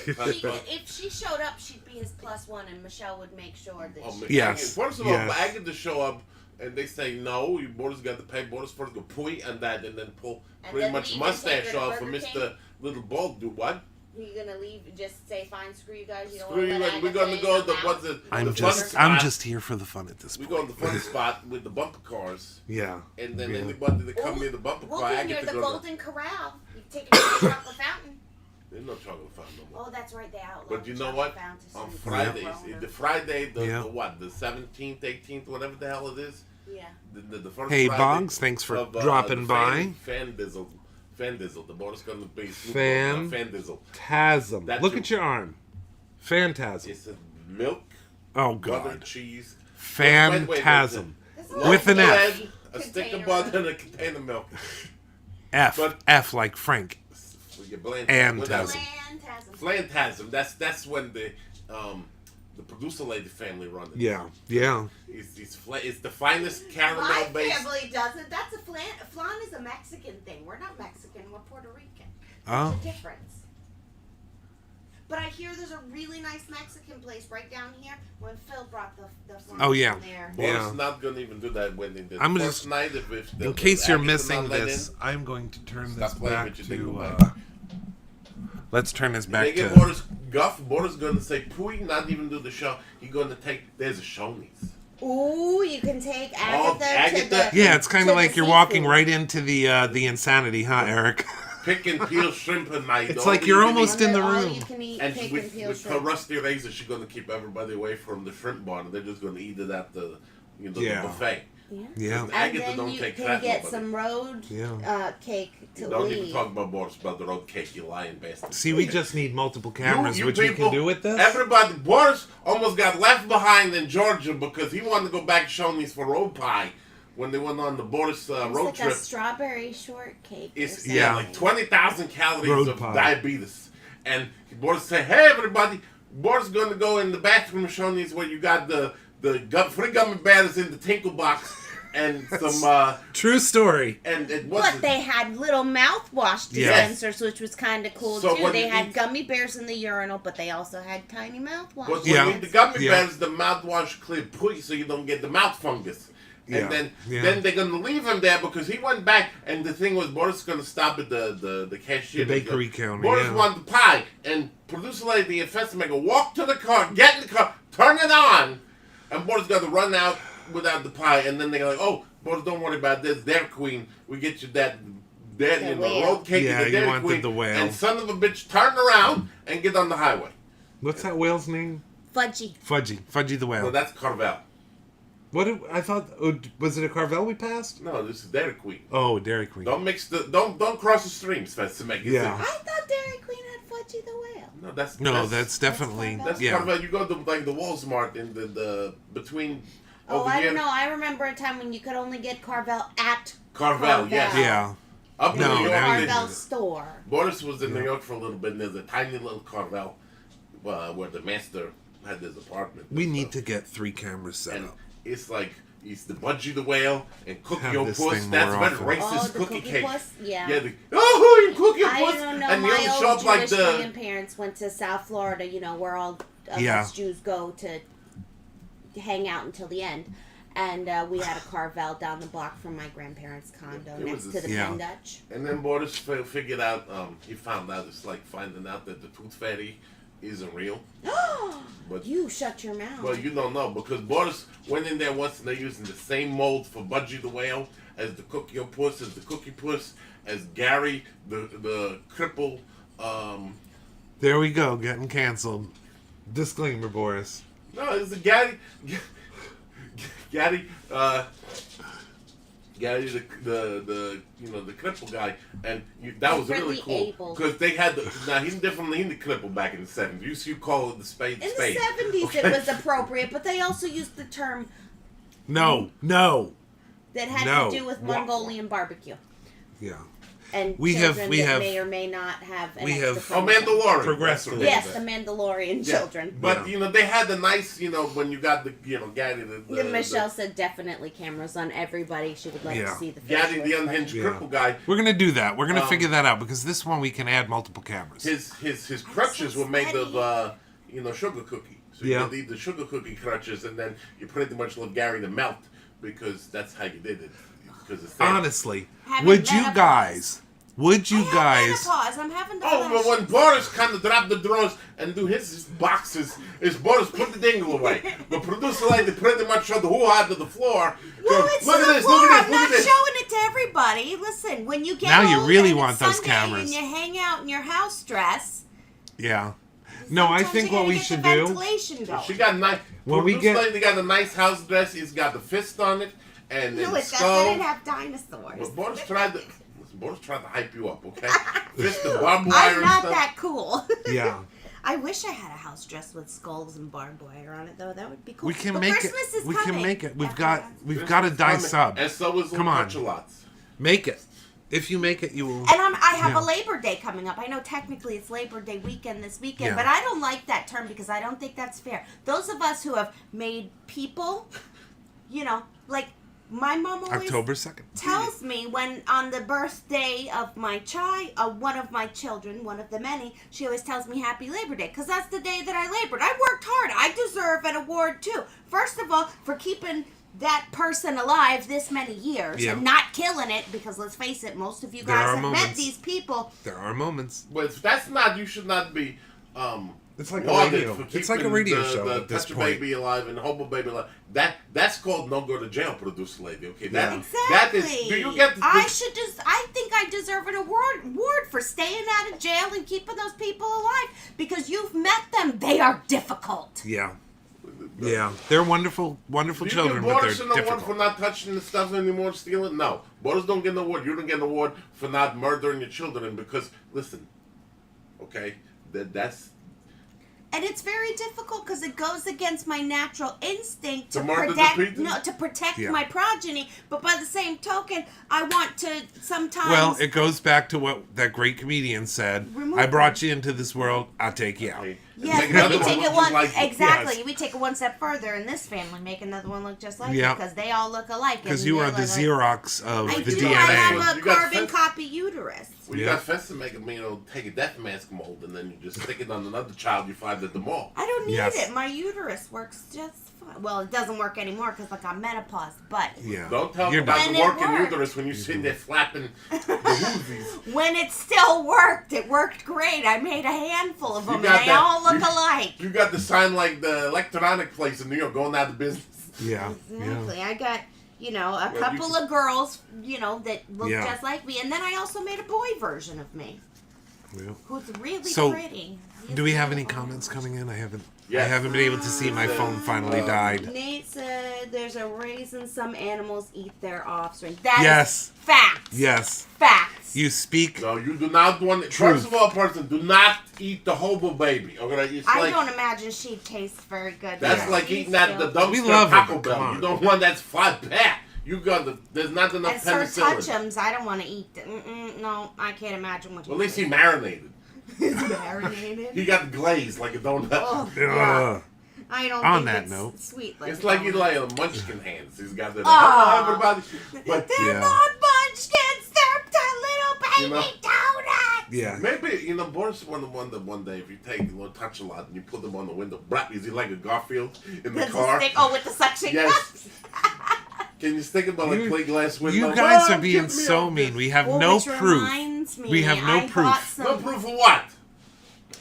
If she showed up, she'd be his +1, and Michelle would make sure that she. Yes. First of all, Yes. I get to show up and they say no, you Borders got to pay. Borders first go pooey and that, and then pull And pretty then much leave and take mustache her to off for Burger Mr. Little Bald. Do what? You're gonna leave? Just say, "Fine, screw you guys." You don't Screw want you, to we're gonna go the what's it? I'm the fun just spot. here for the fun at this We point. go to the fun spot with the bumper cars, Yeah. and then Yeah. anybody that come near the bumper We'll car, I be get near to the go. Golden Corral. You take it to the chocolate fountain. There's no chocolate fountain no more. Oh, that's right. They outlawed. But you the know chocolate what? fountains On since Fridays, Corona. the Friday, the Yeah. what? The 17th, 18th, whatever the hell it is. Yeah. The first Hey, Friday Boggs, thanks for of, dropping the by. Fan Dizzle. The border's gonna be Fan- Fan Dizzle. Tasm. That's Look your- at your arm. Phantasm. It's a milk, Oh, butter, God. cheese. Phantasm. This is With an F. Bread, a stick Container. of butter, and a container of milk. F. But- F like Frank. For your bland- And whatever. Tasm. Phantasm. Phantasm. That's when the producer lady family run it. Yeah. Yeah. It's the finest My caramel based. family doesn't. That's a flan. Flan is a Mexican thing. We're not Mexican. We're Puerto Rican. Oh. There's a difference. But I hear there's a really nice Mexican place right down here. When Phil brought the flan Oh, yeah. from there. Boris Yeah. not gonna even do that when they did I'm the gonna first just- night. If the, In case you're actors are missing not let this, in, I'm going to turn Stop this playing back with your thing, to. go back. Let's turn this they back get to. Boris guff. Boris gonna say pooey, not even do the show. He gonna take. There's a Shoney's. Ooh, you can take Agatha, Agatha. to the... Yeah, it's kind to of the like you're walking seafood. right into the insanity, huh, Eric? Pick and peel shrimp and night. It's like you're almost in the All room. you can eat, And pick with, and peel with her shrimp. rusty razor, she's going to keep everybody away from the shrimp bar, and they're just going to eat it at the, the buffet. Yeah. And Agatha then don't you take can that, get nobody. some road cake to Don't leave. even talk about Boris about the road cake, you lying bastard. See, we just need multiple cameras, You which we people, can do with this. Everybody, Boris almost got left behind in Georgia because he wanted to go back to Shoney's for road pie when they went on the Boris road it's like trip. a strawberry shortcake. It's Yeah. like 20,000 calories Road of pie. diabetes. And Boris said, "Hey everybody, Boris is going to go in the bathroom of Shoney's where you got the free gummy bears in the tinkle box and some True story. and it But wasn't." they had little mouthwash Yes. dispensers, which was kind of cool So too. when They you had eat- gummy bears in the urinal, but they also had tiny mouthwash. But Yeah. when you eat the gummy Yeah. bears, the mouthwash clear pooey so you don't get the mouth fungus. Yeah. And Yeah. then they're gonna leave him there because he went back, and the thing was Boris is gonna stop at the cashier. The bakery counter, Boris yeah. wanted the pie, and producer lady, the effects maker, walk to the car, get in the car, turn it on, and Boris got to run out without the pie, and then they're like, "Oh, Boris, don't worry about this, Dairy Queen, we get you that." The whale. Road cake Yeah, and the you Dairy wanted Queen, the whale. and son of a bitch, turn around and get on the highway. What's that whale's name? Fudgy. Fudgy the whale. Well, that's Carvel. I thought, was it a Carvel we passed? No, this is Dairy Queen. Oh, Dairy Queen. Don't cross the streams, to make it Yeah. I thought Dairy Queen had Fudgy the whale. No, that's definitely, That's that's yeah. Carvel. You go to like the Walmart in the between. Oh, over I here. don't know. I remember a time when you could only get Carvel at Carvel, yes. Yeah. Up in No, New York, now you they- Carvel store. Boris was in New York for a little bit, and there's a tiny little Carvel where the master had his apartment. We and need stuff. to get 3 cameras set And up. it's like it's the Budgie the Whale and Cookie Have Your this Puss. thing That's more very often. racist Oh, the cookie cake. puss? Yeah. Yeah, you Cookie Your I Puss, don't know. and you My only show old up like Jewish the. grandparents went to South Florida, where all of Yeah. us Jews go to hang out until the end. And we had a Carvel down the block from my grandparents' condo It next was to a- the Yeah. Penn Dutch. And then Boris figured out, he found out it's like finding out that the tooth fairy isn't real. But You shut your mouth. well, you don't know because Boris went in there once and they're using the same mold for Budgie the Whale as the Cookie Your Puss, as the Cookie Puss, as Gary the cripple. There we go, getting canceled. Disclaimer, Boris. No, it's a Gary. Gary, Gary, the cripple guy, and that was really Differently cool able. because they had he's definitely in the cripple back in the '70s. You call it the spade. In spade. the 70s, okay? it was appropriate, but they also used the term No. that had No. to do with Mongolian barbecue. Yeah. And We children have- that may or may not have an we extra have- from Oh, Mandalorian. Progressed That's what a it Yes, is. the Mandalorian Yeah. children. But Yeah. they had the nice, when you got the Gary the Michelle said definitely cameras on everybody. She would like Yeah. to see the Gary facial the unhinged Yeah. cripple guy. We're going to do that. We're going to Um, figure that out because this one we can add multiple cameras. His crutches were made of sugar cookie. So Yeah. you could eat the sugar cookie crutches, and then you pretty much let Gary to melt because that's how you did it. Because it's thin. Honestly, Having would you menopause. guys? Would you guys? Menopause. I'm having the Oh, but when Boris kind of dropped the drawers and do his boxes, is Boris put the dingle away. But producer lady pretty much showed the hoo-ha to the floor. Well, Go, it's look to at the this, floor. look at I'm this, look not at this. showing it to everybody. Listen, when you get Now you old really and want it's those Sunday cameras. and you hang out in your house dress. Yeah. No, I sometimes think you what gotta we get should the do. ventilation going. She got nice. When we Producer get- lady got a nice house dress. He's got the fist on it and No, the it skull. doesn't have dinosaurs. But Boris tried to hype you up, okay? Fist and barbed wire I'm and not stuff. that cool. Yeah. I wish I had a house dress with skulls and barbed wire on it, though. That would be cool. We can But make Christmas it. is We coming. can make it. We've Yeah. got a die Coming. sub. And so is Come on. lots. Make it. If you make it, you will. And I have Yeah. a Labor Day coming up. I know technically it's Labor Day weekend this weekend, Yeah. but I don't like that term because I don't think that's fair. Those of us who have made people, like my mom always October 2nd. tells me when on the birthday of my one of my children, one of the many, she always tells me Happy Labor Day because that's the day that I labored. I worked hard. I deserve an award too. First of all, for keeping that person alive this many years Yeah. and not killing it, because let's face it, most of you There guys are have met moments. these people. There are moments. But if that's not, you should not be It's like a wanted radio. for It's like a keeping radio show the at this Touch a point. Baby alive and Hobo Baby alive. That's called no go to jail, producer lady. Okay, Yeah. that is. Do you get? I think I deserve an award for staying out of jail and keeping those people alive because you've met them. They are difficult. Yeah. Yeah. They're wonderful, wonderful children, but they're Boris an award for difficult. not touching the stuff anymore, stealing? No. Boris don't get an award. You don't get an award for not murdering your children because, listen, okay, that's... And it's very difficult because it goes against my natural instinct To to murder the protect Yeah. my progeny. But by the same token, I want to sometimes. Well, it goes back to what that great comedian said. Remove I brought you into this world. I'll take you out. Okay. Yes, Make but another we take look it just one like you. exactly. Yes. We take it one step further in this family, make another one look just like Yeah. it because they all look alike. Because and you they're are the like- Xerox of I the do. DNA. I have a You got carbon fence- copy uterus. Well, you Yeah. got Fence to make them, take a death mask mold and then you just stick it on another child you find at the mall. I don't need Yes. it. My uterus works just fine. Well, it doesn't work anymore because I got menopause. But Yeah. Don't tell You're them about done. the And it working worked. uterus when you're sitting there flapping the woozies. when it still worked, it worked great. I made a handful of You them, got and they that- all look you- alike. You got the sign like the electronic place in New York going out of business. Yeah. Exactly. I got, a Well, couple you- of girls, that look Yeah. just like me. And then I also made a boy version of me, Yeah. who's really So, pretty. He's Do we have any beautiful. comments coming in? I haven't Yes. been able to see. My phone finally died. Nate said there's a reason some animals eat their offspring. That Yes. is facts. Yes. Facts. You speak. No, you do not want. Truth. First of all, person, do not eat the hobo baby. Okay, it's I like don't imagine she tastes very good. that's Yeah. like She's eating at the still- We dumpster love her, Taco but Bell. come on. You don't want that flat pat. You got the. There's not enough And Sir penicillin. Touchums, I don't want to eat them. No, I can't imagine what Well, at least he marinated. is marinated. He got glazed like a donut. Oh, yeah. Ugh. I don't On think that it's note. sweet. It's like he's like a munchkin hands. He's got the Aw. hello everybody. But They're Yeah. not munchkins. They're little baby You know- donuts. Yeah. maybe Boris wonder one day if you take a little touch a lot and you put them on the window. Brap, is he like a Garfield in the Does it car? stick? Oh, with the suction cups. Yes. Can you stick him on a plate glass window? You guys Oh, are being get me so off mean. this. We have Well, no which proof. reminds me, We have no I proof. bought some- No proof of what?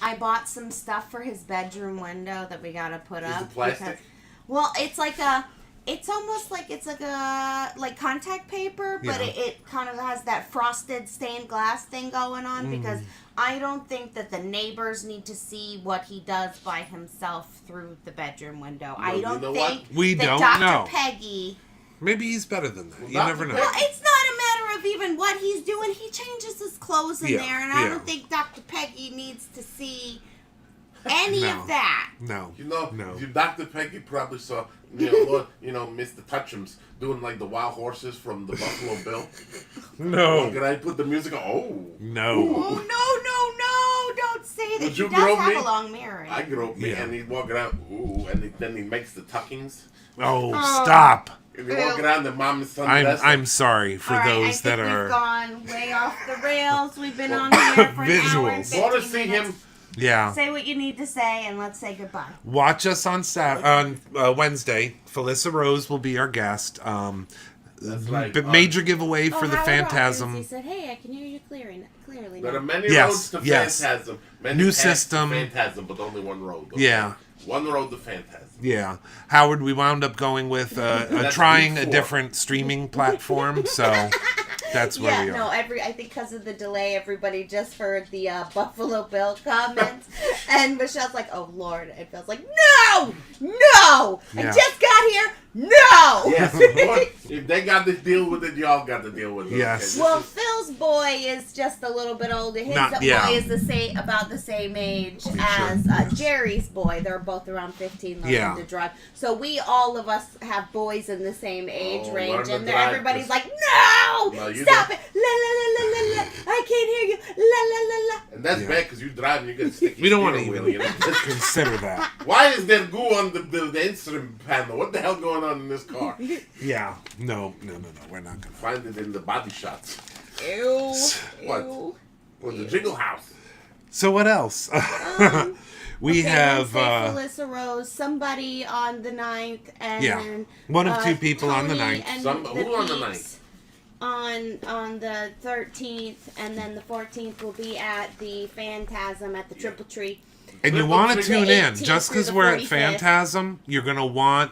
I bought some stuff for his bedroom window that we gotta put Is up. it plastic? because- well, it's almost like like contact paper, but Yeah. it kind of has that frosted stained glass thing going on because I don't think that the neighbors need to see what he does by himself through the bedroom window. I you don't know think what? We that don't Dr. know. Peggy. Maybe he's better than that. You Well, never know. Dr. Well, it's not a matter of even what he's doing. He changes his clothes in Yeah, there, and I yeah. don't think Dr. Peggy needs to see any No. of that. No. No. Dr. Peggy probably saw, Mr. Touchums doing like the wild horses from the Buffalo Bill. No. Can I put the music on? Oh. No. Oh, no, don't say that. Would He you does grow have me? a long mirror. I grew up, Yeah. and he'd walk around, ooh, and then he makes the tuckings. Oh, stop. And he walk around the mom and son I'm best. I'm sorry for All right, those I think that we've are. ggon way off the rails. We've been on here for an hour and Visuals. 15 Want to see minutes. him? Yeah. Say what you need to say, and let's say goodbye. Watch us on Wednesday. Felissa Rose will be our guest. That's right. Major giveaway for the Howard Phantasm. Rogers, he said, "Hey, I can hear you clearly There are now." many Yes, roads to yes. Phantasm. Many New paths to system. Phantasm, but only one road. Okay? Yeah. One road to Phantasm. Yeah, Howard, we wound up going with That's trying week a 4. different streaming platform, so that's where we are. No, I think because of the delay, everybody just heard the Buffalo Bill comments, and Michelle's like, "Oh Lord!" And Phil's like, "No, I Yeah. just got here. No." Yes, boy, if they got to deal with it, y'all got to deal with it. Yes. Okay? Well, Phil's boy is just a little bit older. His Yeah. boy is about the same age as Jerry's boy. They're both around 15, learning Yeah. to drive. So all of us have boys in the same age Oh, range, learn to and drive, everybody's 'cause- like, "No, No, you stop don't. it! La la la la la la! I can't hear you! La la la la!" And that's Yeah. bad because you drive and you get sticky. We don't want to steering even wheel, you know? consider that. Why is there goo on the instrument panel? What the hell going on in this car? Yeah, no, we're not gonna. Find it in the body shots. Ew! What? Ew. Or the jiggle house. So what else? We Okay, have Wednesday, Felissa Rose, somebody on the 9th, and Yeah. One of two people on the Tony 9th. and Who on the Peeps on the 13th, and then the 14th will be at the Phantasm at the Triple Tree. And you want to tune in. 18th Just because through the we're at 45th. Phantasm, you're going to want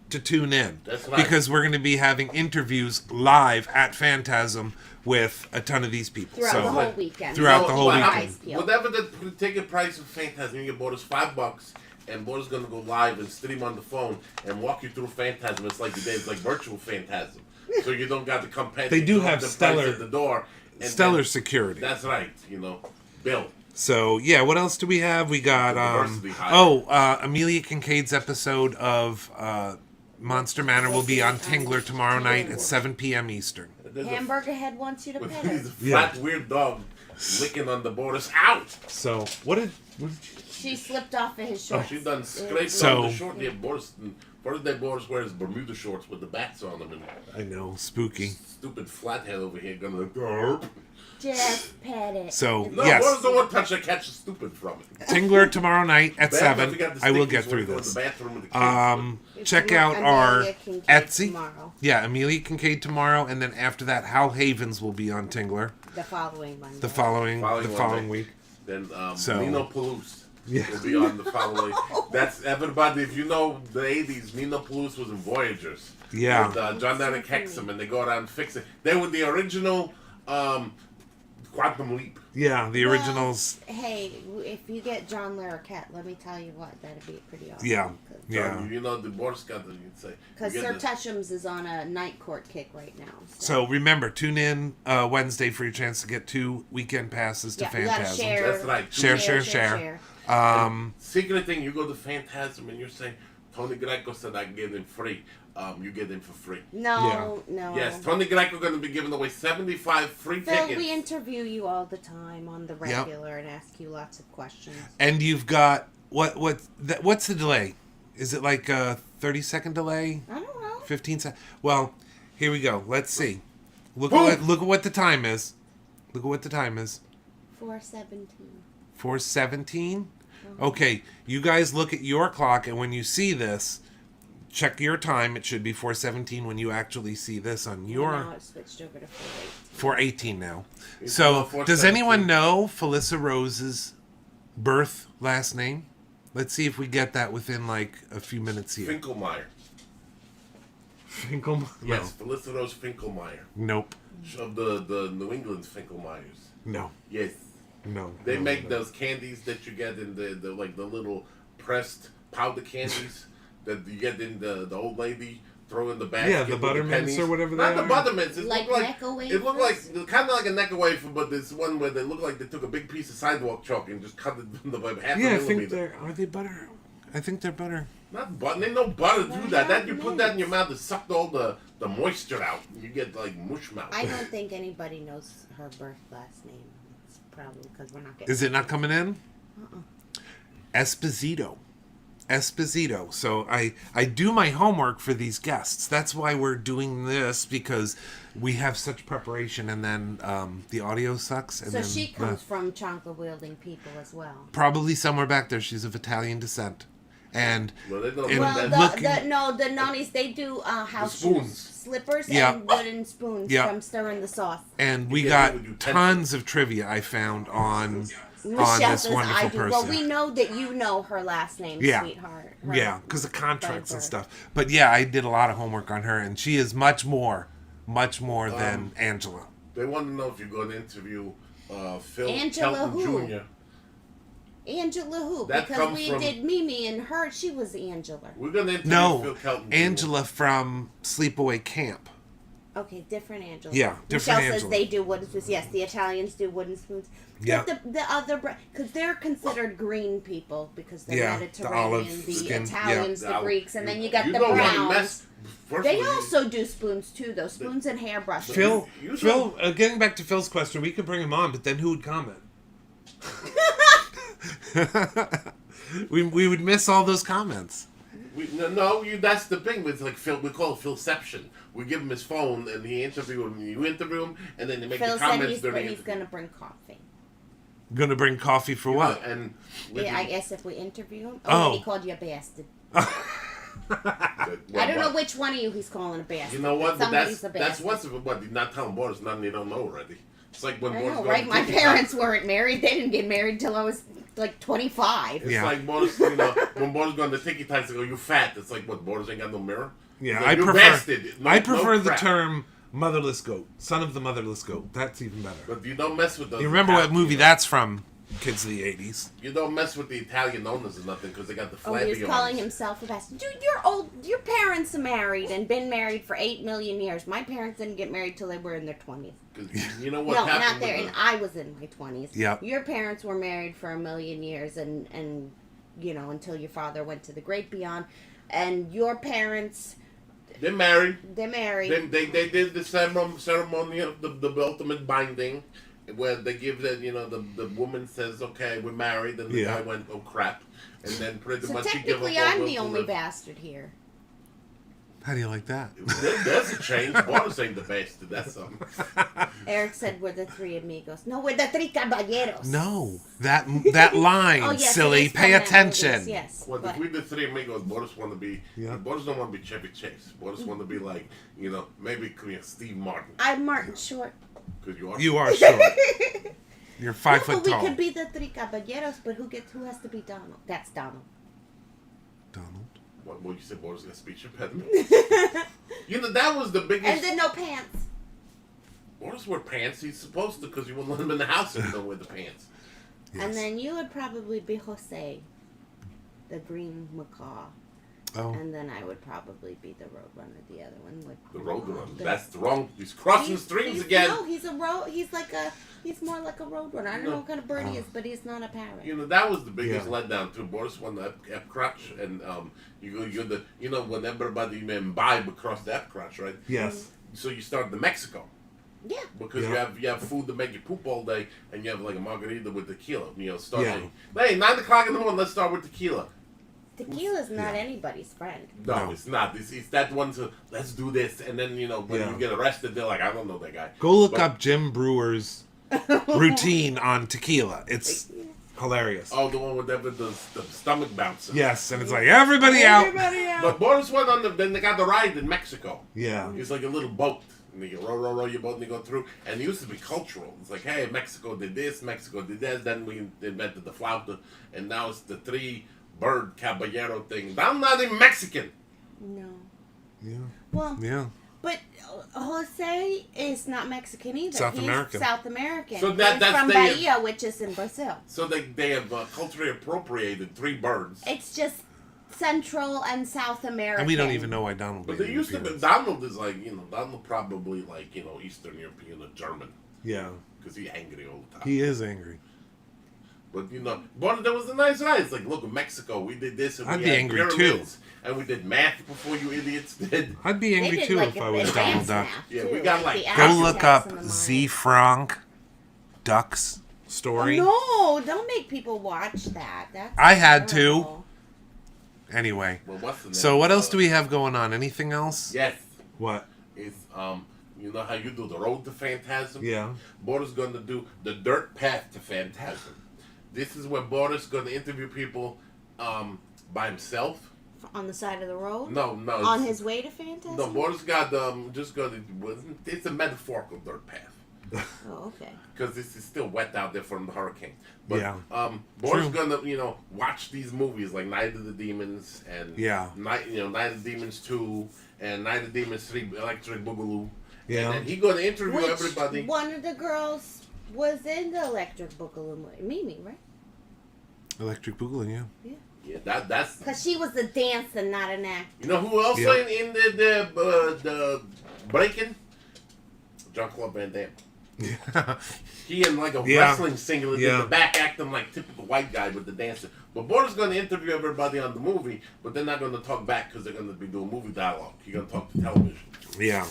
to tune in. That's right. Because we're going to be having interviews live at Phantasm with a ton of these people. Throughout the whole weekend. Throughout the whole Well, weekend. Whatever the ticket price of Phantasm, you get Borders $5, and Borders gonna go live and stream on the phone and walk you through Phantasm. It's like it's like virtual Phantasm, so you don't got to come pay. They do have the stellar- price at the door. And Stellar then- security. That's right. Bill. So, yeah, what else do we have? We got, Amelia Kincaid's episode of Monster Manor will be on Tingler tomorrow night at 7 p.m. Eastern. Hamburger Head wants you to pet He's a her. flat, weird dog licking on the Borders. Out! So, what did She slipped off of his Oh, shorts. she done scraped So- on the short. Yeah, Borders wears Bermuda shorts with the bats on them. And I know, spooky. stupid flathead over here gonna go. Just pet it. So, No, yes, Borders don't want to touch that catch the stupid from it. Tingler tomorrow night at Bad 7. enough we got the I will stickies get through when we go to this. the bathroom with the kids. It's Check out our Amelia Kincaid Etsy. tomorrow. Yeah, Amelia Kincaid tomorrow, and then after that, Hal Havens will be on Tingler The following Monday. the following Monday. week. Then So- Nino Palouse Yeah. will be on the following. That's everybody. If you know the '80s, Nino Palouse was in Voyagers. Yeah. With John Eric Hexum, and they go around and fix it. They were the original Quantum Leap. Yeah, the Well, originals. Hey, if you get John Larroquette, let me tell you what, that'd be pretty awesome. Yeah. Yeah. You know the Boris got the you'd say. Because you get Sir the- Tusham's is on a night court kick right now. So remember, tune in Wednesday for your chance to get 2 weekend passes to Yeah, you gotta Phantasm. share. That's right. Share. Secret thing, you go to Phantasm and you're saying, Tony Greco said I can get in free. You get in for free. No. Yes, Tony Greco going to be giving away 75 free Phil, tickets. we interview you all the time on the regular and ask you lots of questions. And you've got what's the delay? Is it like a 30-second delay? I don't know. 15 seconds. Well, here we go. Let's see. Look Boom. at what the time is. Look at what the time is. 4:17. 4:17. Okay, you guys look at your clock, and when you see this, check your time. It should be 4:17 when you actually see this on your. Now it switched over to 4:18. 4:18 now. It's So, now does 4:17. anyone know Felissa Rose's birth last name? Let's see if we get that within like a few minutes here. Finkelmeyer. Finkel? Yes, Felicity Rose Finkelmeyer. Nope. Of the New England Finkelmeyers. No. Yes. No. They no, make no. those candies that you get in the like the little pressed powder candies that you get in the old lady throw in the basket. Yeah, the with Buttermints pennies. or whatever they Not are. the Buttermints. It Like looked like Necco it looked like wafers? kind of like a Necco wafer, but there's one where they look like they took a big piece of sidewalk chalk and just cut it by half Yeah, a I think millimeter. are they butter? I think they're butter. Not butter. Ain't no butter to do that. That you put that in your Buttermints. mouth, it sucked all the moisture out. You get like mush mouth. I don't think anybody knows her birth last name. It's probably because we're not getting. Is it not coming in? Esposito. So I do my homework for these guests. That's why we're doing this, because we have such preparation, and then the audio sucks. And So then she comes from chocolate wielding people as well. probably somewhere back there. She's of Italian descent, and Well, they don't And know Well, that. the nonnies, they do house spoons. shoes, slippers, Yeah. and wooden spoons Yeah. from stirring the sauce. we Yeah, got they would do tons of trivia I found on Michelle this says wonderful I do. person. Well, we know that you know her last name, Yeah. sweetheart. Her Yeah, because of contracts and birth. stuff. But yeah, I did a lot of homework on her, and she is much more than Angela. They want to know if you're going to interview Phil Angela Kelton who? Jr. Angela who? That Because comes we from- did Mimi and her, she was Angela. We're going to interview No, Phil Kelton Jr. Angela from Sleepaway Camp. Okay, different Angela. Yeah, different Michelle says Angela. they do wooden spoons. Yes, the Italians do wooden spoons. Yeah. But the other, because they're considered green people because they're Yeah, the Mediterranean, olive the skin, Italians, yeah. the Greeks, and then you got the don't wanna browns. mess- first They of all, also do spoons too, though. Spoons and hairbrushes. Phil, You getting back to Phil's question, we could bring him on, but then who would comment? we would miss all those comments. That's the thing. It's like Phil. We call it Philception. We give him his phone, and he interview him. You interview him, and then they make Phil the said comments he's during going it. to bring coffee. Gonna bring coffee for what? And Yeah, I guess if we interview him. Oh. And he called you a bastard. I I don't know which one of you he's calling a bastard. You know what? But Somebody's a that's bastard. what's what you're not telling Boris nothing you don't know already. It's like when I Boris know, goes right? to My take his parents weren't married. They didn't get married till I was like 25. It's like Boris, when Boris go on the tiki tights, they go, "You fat." It's like, what? Boris ain't got no mirror. Yeah, like, I prefer the term motherless goat, son of the motherless goat. That's even better. But you don't mess with those. You remember what movie that's from? Kids of the 80s. You don't mess with the Italian owners or nothing because they got the flappy he was calling himself a bastard. Dude, you're old. Your parents are married and been married for 8 million years. My parents didn't get married till they were in their 20s. You know what no, happened? not there. And I was in my 20s. Yep. Your parents were married for 1 million years and until your father went to the great beyond. And your parents... They're married. They're married. They did the ceremony of the ultimate binding, where they give that, the woman says, "Okay, we're married," and the guy went, "Oh crap," and then pretty much he give up. Technically, I'm the only bastard here. How do you like that? There's a change. Boris ain't the bastard. That's something. Eric said we're the 3 amigos. No, we're the 3 caballeros. No, that line, yes, silly. Pay attention. Yes. Well, if we the 3 amigos, Boris want to be. Yeah. Boris don't want to be Chevy Chase. Boris want to be like, maybe Steve Martin. I'm Martin Short. Because you are. You are short. You're 5 foot But tall. we could be the 3 caballeros, but who has to be Donald? That's Donald. Donald. What you said? Boris got speech impediment. That was the biggest. And then no pants. Boris wear pants. He's supposed to because you wouldn't let him in the house if he don't wear the pants. Yes. And then you would probably be Jose, the green macaw. Oh. And then I would probably be the Roadrunner. The other one would. The Roadrunner. That's the wrong. He's crossing streams again. No, he's a road. He's more like a Roadrunner. I don't know what kind of bird he is, but he's not a parrot. That was the biggest letdown too. Boris won the Epcrotch, and when everybody imbibe across the Epcrotch, right? Yes. So you start the Mexico. Yeah. Because you have food to make you poop all day, and you have like a margarita with tequila. Starting. Yeah. Hey, 9:00 in the morning. Let's start with tequila. Tequila's not anybody's friend. No, it's not. It's that one to let's do this, and then when you get arrested, they're like, I don't know that guy. Go look up Jim Brewer's routine on tequila. It's hilarious. Oh, the one with the stomach bouncer. Yes, and it's like everybody out. But Boris went on then they got the ride in Mexico. Yeah. It's like a little boat. And you row your boat and you go through. And it used to be cultural. It's like, hey, Mexico did this, Mexico did that. Then we invented the flauta. And now it's the 3-bird caballero thing. I'm not even Mexican. No. Yeah. Well. Yeah. But Jose is not Mexican either. South He's American. South American. So He's from Bahia, which is in Brazil. So they have culturally appropriated 3 birds. It's just Central and South American. And we don't even know why Donald. But they used to be. Donald is like Donald probably like Eastern European or German. Yeah. Because he's angry all the time. He is angry. But but there was a nice ride. It's like, look, in Mexico, we did this, and I'd we be had angry pyramids, and we did math before you idiots did. I'd be angry too if I was Donald Duck. Yeah, we got like Go look up Z Frank Duck's story. Oh, no, don't make people watch that. That's I had terrible. to. Anyway, well, what's the name? So what else do we have going on? Anything else? Yes. What? It's you know how you do the road to Phantasm? Yeah. Boris gonna do the dirt path to Phantasm. This is where Boris gonna interview people by himself. On the side of the road? No. On his way to Phantasm? No, Boris got just gonna. It's a metaphorical dirt path. Oh, okay. Because this is still wet out there from the hurricane. But yeah. Boris gonna watch these movies like Night of the Demons and Night of the Demons 2 and Night of the Demons 3 Electric Boogaloo. Yeah. And then he gonna interview everybody. One of the girls was in the Electric Boogaloo movie. Mimi, right? Electric Boogaloo, yeah. Yeah, that's because she was a dancer, not an actor. You know who else in the Breaking? Jean-Claude Van Damme. Yeah. He in like a wrestling singlet in the back acting like typical white guy with the dancer. But Boris going to interview everybody on the movie, but they're not going to talk back because they're going to be doing movie dialogue. He's going to talk to television. Yeah.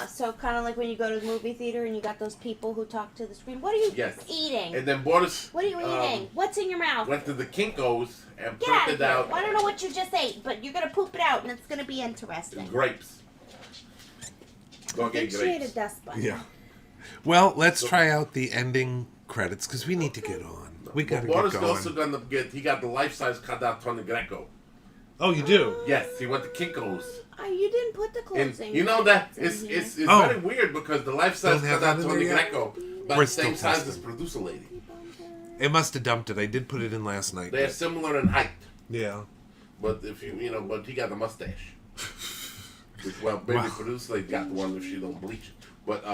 So kind of like when you go to the movie theater and you got those people who talk to the screen. What are you eating? And then Boris... What are you eating? What's in your mouth? Went to the Kinko's and Get out of it here. out. I don't know what you just ate, but you're going to poop it out and it's going to be interesting. Grapes. Go get grapes. She ate a dust bunny. Yeah. Well, let's try out the ending credits because we need to get on. We got to get Boris going. also going to he got the life-size cutout Tony Greco. Oh, you do? Yes, he went to Kinko's. You didn't put the closing. You know that it's very weird because the life-size cutout Tony yet? Greco about the same size as producer lady. It must have dumped it. I did put it in last night. They're similar in height. Yeah. But if but he got the mustache. Well, baby producer like got the one if she don't bleach it. But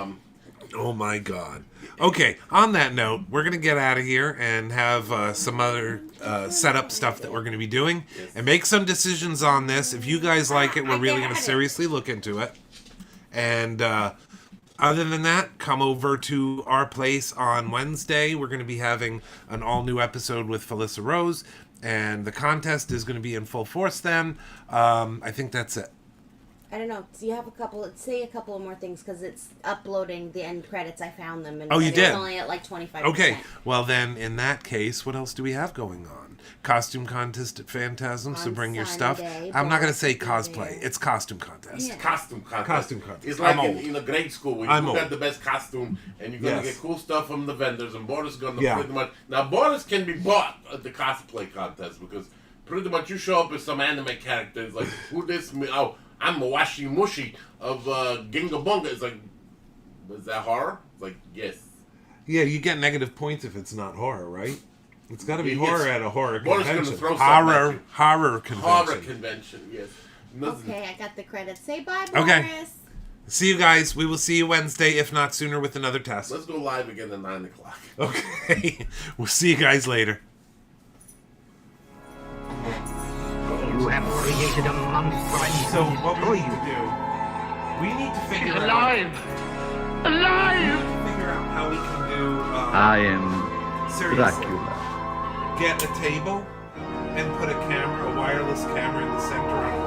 Oh my God. Okay, on that note, we're going to get out of here and have some other setup stuff that we're going to be doing and make some decisions on this. If you guys like it, we're really going to seriously look into it. And other than that, come over to our place on Wednesday. We're going to be having an all-new episode with Felissa Rose, and the contest is going to be in full force then. I think that's it. I don't know. So you have say a couple of more things because it's uploading the end credits. I found them. And Oh, you did? It's only at like 25%. Okay. Well, then, in that case, what else do we have going on? Costume contest at Phantasm, so bring your stuff. Sunday, I'm not going to say Boris cosplay. there. It's costume contest. Yeah. costume contest. Costume contest. It's like I'm old. in a grade school where I'm you old. got the best costume and you're gonna Yes. get cool stuff from the vendors, and Boris is gonna Yeah. pretty much now Boris can be bought at the cosplay contest because pretty much you show up as some anime character. It's like who this me? Oh, I'm a Washi Mushi of Ginga Bunga. It's like, is that horror? It's like yes. Yeah, you get negative points if it's not horror, right? It's got to be Yes. horror at a horror Boris is gonna convention. throw something at you. Horror convention. Horror convention, yes. Nothing- Okay, I got the credits. Say bye, Boris. Okay. See you guys. We will see you Wednesday, if not sooner, with another test. Let's go live again at 9 o'clock. Okay. We'll see you guys later. You have created a monster and So will what destroy we need you. to do, we need to She's figure out. alive! Alive! Figure out how we can do. I am Seriously, Dracula. get a table and put a wireless camera in the center on